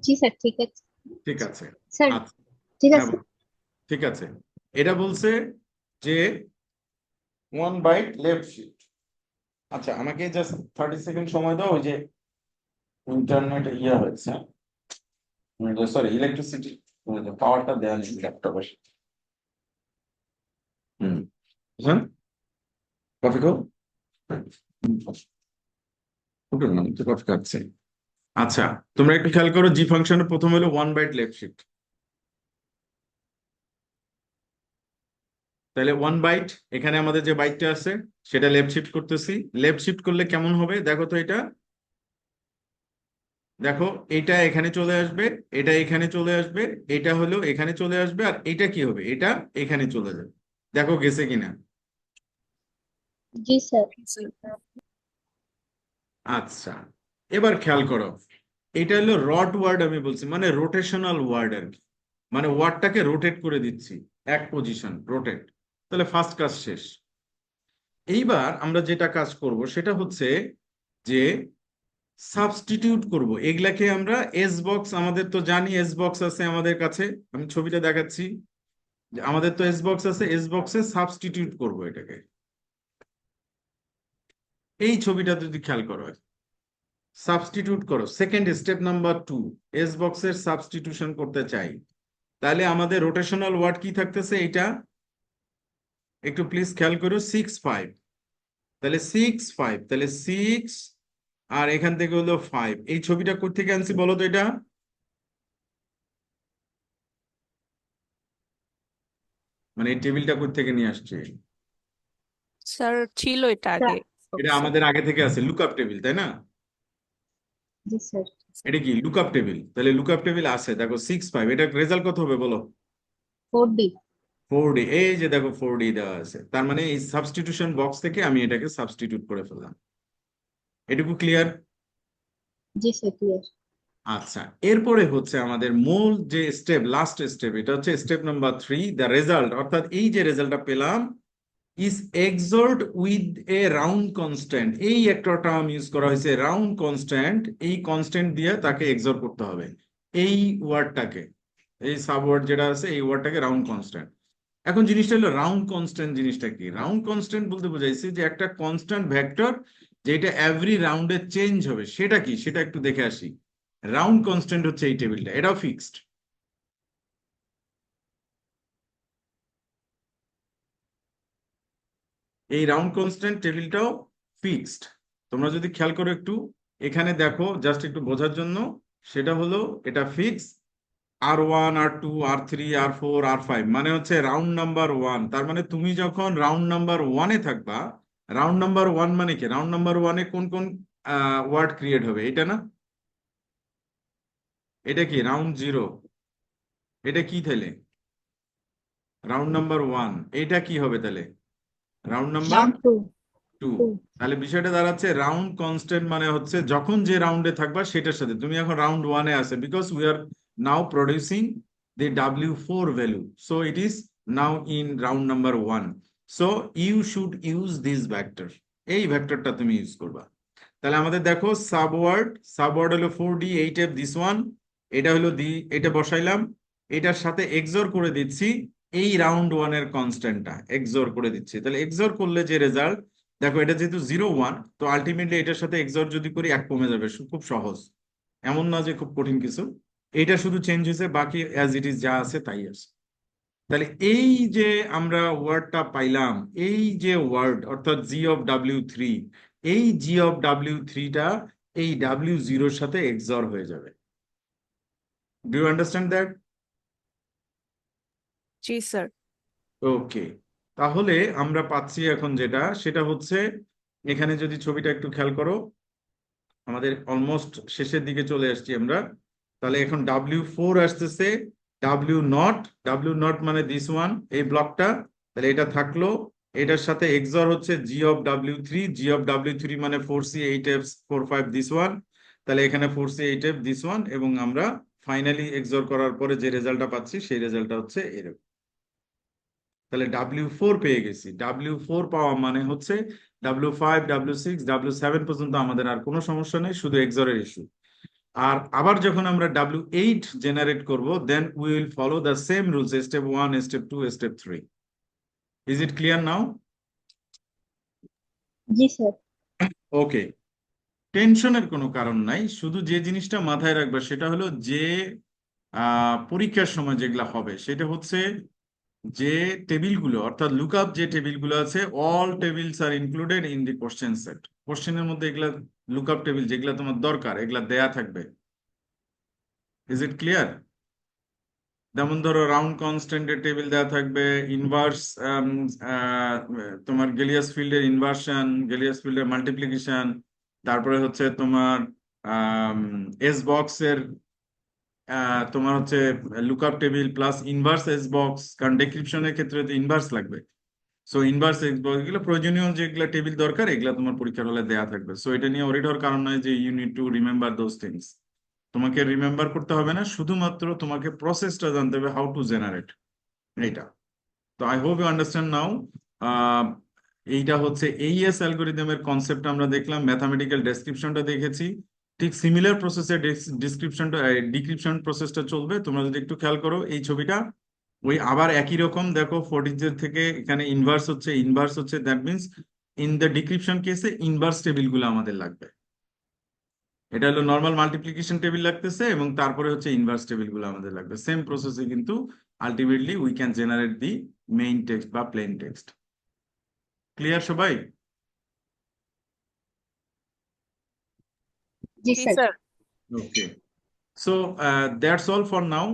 জি স্যার, ঠিক আছে ঠিক আছে, স্যার। আচ্ছা, ঠিক হ্যাঁ আছে। ঠিক আছে। এটা বলছে যে 1 বাইট লেফট শিফট। আচ্ছা, আমাকে জাস্ট 30 সেকেন্ড সময় দাও, ওই যে ইন্টারনেট ইয়ে হয়েছে, সরি ইলেকট্রিসিটি, পাওয়ারটা দেওয়া নেই ল্যাপটপের। হুম, বুঝলেন? কফি খাও, উঠুন না, তো কফি খাচ্ছে। আচ্ছা, তোমরা একটু খেয়াল করো, জি ফাংশনের প্রথম হলো 1 বাইট লেফট শিফট। তাহলে 1 বাইট, এখানে আমাদের যে বাইটটা আছে সেটা লেফট শিফট করতেছি। লেফট শিফট করলে কেমন হবে দেখো তো, এটা দেখো, এটা এখানে চলে আসবে, এটা এখানে চলে আসবে, এটা হলো এখানে চলে আসবে, আর এটা কি হবে, এটা এখানে চলে যাবে। দেখো গেছে কিনা। জি স্যার। আচ্ছা, এবার খেয়াল করো, এটা হলো রট ওয়ার্ড আমি বলছি, মানে রোটেশনাল ওয়ার্ড আর কি, মানে ওয়ার্ডটাকে রোটেট করে দিচ্ছি, এক পজিশন রোটেট। তাহলে ফার্স্ট কাজ শেষ। এইবার আমরা যেটা কাজ করব সেটা হচ্ছে যে সাবস্টিটিউট করব এগুলাকে আমরা। এস বক্স, আমাদের তো জানি এস বক্স আছে আমাদের কাছে, আমি ছবিটা দেখাচ্ছি যে আমাদের তো এস বক্স আছে, এস বক্সে সাবস্টিটিউট করব এটাকে। এই ছবিটা যদি খেয়াল করো, সাবস্টিটিউট করো, সেকেন্ড স্টেপ নাম্বার 2, এস বক্সের সাবস্টিটিউশন করতে চাই। তাহলে আমাদের রোটেশনাল ওয়ার্ড কি থাকতেছে, এটা একটু প্লিজ খেয়াল করো, 6 5। তাহলে 6 5, তাহলে 6 আর এখান থেকে হলো 5। এই ছবিটা কোথা থেকে আনছি বলো তো, এটা মানে এই টেবিলটা কোথা থেকে নিয়ে আসছে? স্যার ছিল এটা স্যার। আগে এটা বক্সে। আমাদের আগে থেকে আছে, লুকআপ টেবিল, তাই না? জি স্যার। এটা কি লুকআপ টেবিল? তাহলে লুকআপ টেবিল আছে, দেখো 6 5, এটা রেজাল্ট কত হবে বলো? 4D। 4D। এই যে দেখো 4D দেওয়া আছে, তার মানে এই সাবস্টিটিউশন বক্স থেকে আমি এটাকে সাবস্টিটিউট করে ফেললাম। এটুকু ক্লিয়ার? জি স্যার, ক্লিয়ার। আচ্ছা, এরপরে হচ্ছে আমাদের মূল যে স্টেপ, লাস্ট স্টেপ, এটা হচ্ছে স্টেপ নাম্বার 3, দ্য রেজাল্ট, অর্থাৎ এই যে রেজাল্টটা পেলাম is XORed with a round constant. এই একটা টার্ম ইউজ করা হয়েছে, রাউন্ড কনস্ট্যান্ট। এই কনস্ট্যান্ট দিয়ে তাকে এক্সল্ট করতে হবে, এই ওয়ার্ডটাকে, এই সাব ওয়ার্ড যেটা আছে এই ওয়ার্ডটাকে রাউন্ড কনস্ট্যান্ট। এখন জিনিসটা হলো রাউন্ড কনস্ট্যান্ট, জিনিসটা কি? রাউন্ড কনস্ট্যান্ট বলতে বোঝাইছে যে একটা কনস্ট্যান্ট ভেক্টর যেটা এভরি রাউন্ডে চেঞ্জ হবে, সেটা কি সেটা একটু দেখে আসি। রাউন্ড কনস্ট্যান্ট হচ্ছে এই টেবিলটা, এটাও ফিক্সড। এই রাউন্ড কনস্ট্যান্ট টেবিলটাও ফিক্সড। তোমরা যদি খেয়াল করো একটু, এখানে দেখো জাস্ট একটু বোঝার জন্য, সেটা হলো এটা fix. R1 R2 R3 R4 R5 মানে হচ্ছে রাউন্ড নাম্বার 1। তার মানে তুমি যখন রাউন্ড নাম্বার 1-এ থাকবা, রাউন্ড নাম্বার 1 মানে কি, রাউন্ড নাম্বার 1-এ কোন কোন ওয়ার্ড ক্রিয়েট হবে, এটা না? এটা কি রাউন্ড 0? এটা কি তাহলে রাউন্ড নাম্বার 1? এটা কি হবে তাহলে রাউন্ড নাম্বার রাউন্ড 2। 2। 2। তাহলে বিষয়টা দাঁড়াচ্ছে রাউন্ড কনস্ট্যান্ট মানে হচ্ছে যখন যে রাউন্ডে থাকবা সেটার সাথে। তুমি এখন রাউন্ড 1-এ আছে, because we are now producing the W4 value, so it is now in round number 1, so you should use this vector। এই ভেক্টরটা তুমি ইউজ করবা। তাহলে আমাদের দেখো সাবওয়ার্ড হলো 4D 8F, দিস ওয়ান, এটা হলো এটা বসাইলাম, এটার সাথে এক্সর করে দিচ্ছি এই রাউন্ড 1-এর কনস্ট্যান্টটা এক্সর করে দিচ্ছি। তাহলে এক্সর করলে যে রেজাল্ট, দেখো এটা যেহেতু 0 1, তো আলটিমেটলি এটার সাথে এক্সর যদি করি 1 কমে যাবে, খুব সহজ, এমন না যে খুব কঠিন কিছু। এটা শুধু চেঞ্জ হয়েছে, বাকি অ্যাজ ইট ইজ যা আছে তাই আছে। তাহলে এই যে আমরা ওয়ার্ডটা পাইলাম, এই যে ওয়ার্ড অর্থাৎ G(W3), এই G(W3)টা এই W0 সাথে এক্সর হয়ে যাবে। Do you understand that? জি স্যার। ওকে, তাহলে আমরা পাচ্ছি এখন যেটা, সেটা হচ্ছে এখানে যদি ছবিটা একটু খেয়াল করো, আমাদের অলমোস্ট শেষের দিকে চলে আসছি আমরা। তাহলে এখন W4 আসতেছে, W0 মানে দিস ওয়ান, এই ব্লকটা। তাহলে এটা থাকলো, এটার সাথে এক্সর হচ্ছে G(W3) মানে 4C8F 45 দিস ওয়ান। তাহলে এখানে 4C8F দিস ওয়ান, এবং আমরা ফাইনালি এক্সর করার পরে যে রেজাল্টটা পাচ্ছি সেই রেজাল্টটা হচ্ছে এরকম। তাহলে W4 পেয়ে গেছি। W4 পাওয়া মানে হচ্ছে W5, W6, W7 পর্যন্ত আমাদের আর কোনো সমস্যা নেই, শুধু এক্সরের ইস্যু। আর আবার যখন আমরা W8 জেনারেট করব, then we will follow the same rules, step 1, step 2, step 3। Is it clear now? জি স্যার। ওকে, টেনশনের কোনো কারণ নাই, শুধু যে জিনিসটা মাথায় রাখবা সেটা হলো যে পরীক্ষার সময় যেগুলা হবে সেটা হচ্ছে যে টেবিলগুলো, অর্থাৎ লুকআপ যে টেবিলগুলো আছে, all tables are included in the question set. কোশ্চেনের মধ্যে এগুলা লুকআপ টেবিল যেগুলা তোমার দরকার, এগুলা দেয়া থাকবে। Is it clear? যেমন ধরো রাউন্ড কনস্ট্যান্টের টেবিল দেওয়া থাকবে, ইনভার্স, তোমার গেলিয়াস ফিল্ডের ইনভার্সন, গেলিয়াস ফিল্ডের মাল্টিপ্লিকেশন, তারপরে হচ্ছে তোমার এস বক্সের তোমার হচ্ছে lookup table plus inverse S box, কারণ ডেসক্রিপশনের ক্ষেত্রে তো ইনভার্স লাগবে। সো ইনভার্স এস বক্স, এগুলো প্রয়োজনীয় যেগুলো টেবিল দরকার, এগুলো তোমার পরীক্ষার হলে দেওয়া থাকবে। সো এটা নিয়ে ওরিড হওয়ার কারণ নয় যে you need to remember those things. তোমাকে রিমেম্বার করতে হবে না, শুধুমাত্র তোমাকে প্রসেসটা জানতে হবে, হাউ টু জেনারেট এইটা। তো I hope you understand now. এইটা হচ্ছে এইএস অ্যালগোরিদমের কনসেপ্ট আমরা দেখলাম, ম্যাথামেটিক্যাল ডেসক্রিপশনটা দেখেছি। ঠিক সিমিলার প্রসেসে ডিসক্রিপশনটা, ডিক্রিপশন প্রসেসটা চলবে। তোমরা যদি একটু খেয়াল করো এই ছবিটা, ওই আবার একই রকম দেখো, ফোর্টিজের থেকে এখানে ইনভার্স হচ্ছে, that means in the decryption কেসে ইনভার্স টেবিলগুলো আমাদের লাগবে। এটা হলো নর্মাল মাল্টিপ্লিকেশন টেবিল লাগতেছে, এবং তারপরে হচ্ছে ইনভার্স টেবিলগুলো আমাদের লাগবে। সেম প্রসেসে কিন্তু ultimately we can generate the main text বা প্লেন টেক্সট। ক্লিয়ার সবাই? জি জি sir. Sir. Okay, so that's all for now.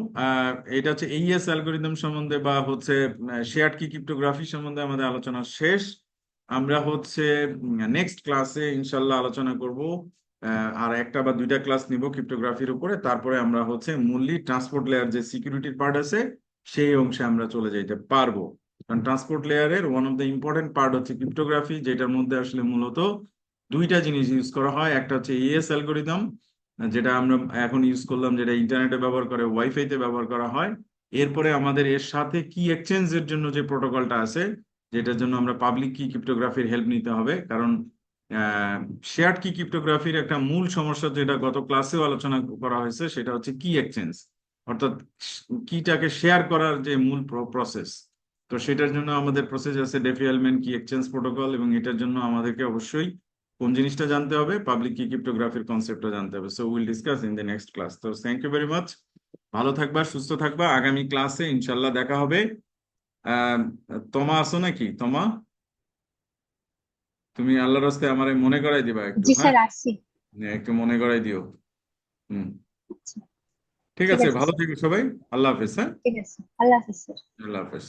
এটা হচ্ছে এইএস অ্যালগোরিদম সম্বন্ধে বা হচ্ছে শেয়ার্ড কি ক্রিপ্টোগ্রাফি সম্বন্ধে আমাদের আলোচনা শেষ। আমরা হচ্ছে নেক্সট ক্লাসে ইনশাল্লাহ আলোচনা করব, আর একটা বা দুইটা ক্লাস নিব ক্রিপ্টোগ্রাফির উপরে। তারপরে আমরা হচ্ছে মূললি ট্রান্সপোর্ট লেয়ার যে সিকিউরিটির পার্ট আছে সেই অংশে আমরা চলে যাইতে পারবো। কারণ ট্রান্সপোর্ট লেয়ারের one of the important part হচ্ছে ক্রিপ্টোগ্রাফি, যেটার মধ্যে আসলে মূলত দুইটা জিনিস ইউজ করা হয়। একটা হচ্ছে এইএস অ্যালগোরিদম, যেটা আমরা এখন ইউজ করলাম, যেটা ইন্টারনেটে ব্যবহার করে, ওয়াইফাইতে ব্যবহার করা হয়। এরপরে আমাদের এর সাথে কি এক্সচেঞ্জের জন্য যে প্রোটোকলটা আছে, যেটার জন্য আমরা পাবলিক কি ক্রিপ্টোগ্রাফির হেল্প নিতে হবে। কারণ শেয়ার্ড কি ক্রিপ্টোগ্রাফির একটা মূল সমস্যা, যেটা গত ক্লাসেও আলোচনা করা হয়েছে, সেটা হচ্ছে কি এক্সচেঞ্জ, অর্থাৎ কিটাকে শেয়ার করার যে মূল প্রসেস। তো সেটার জন্য আমাদের প্রসেস আছে ডেফি-এলম্যান্ট কি এক্সচেঞ্জ প্রোটোকল, এবং এটার জন্য আমাদেরকে অবশ্যই কোন জিনিসটা জানতে হবে, পাবলিক কি ক্রিপ্টোগ্রাফির কনসেপ্টটা জানতে হবে। So will discuss in the next class. তো থ্যাংক ইউ ভেরি মাচ। ভালো থাকবা, সুস্থ থাকবা। আগামী ক্লাসে ইনশাল্লাহ দেখা হবে। আহ তোমা আছো নাকি? তোমা, তুমি আল্লাহর রাস্তায় আমারে মনে করাই দিবা একটু, জি হ্যাঁ? স্যার, আসছি। একটু মনে করাই দিও। হুম, আচ্ছা, ঠিক ঠিক আছে, আছে ভালো স্যার। থেকো সবাই। আল্লাহ হাফেজ। হ্যাঁ, ঠিক আছে, আল্লাহ হাফেজ স্যার। আল্লাহ হাফেজ।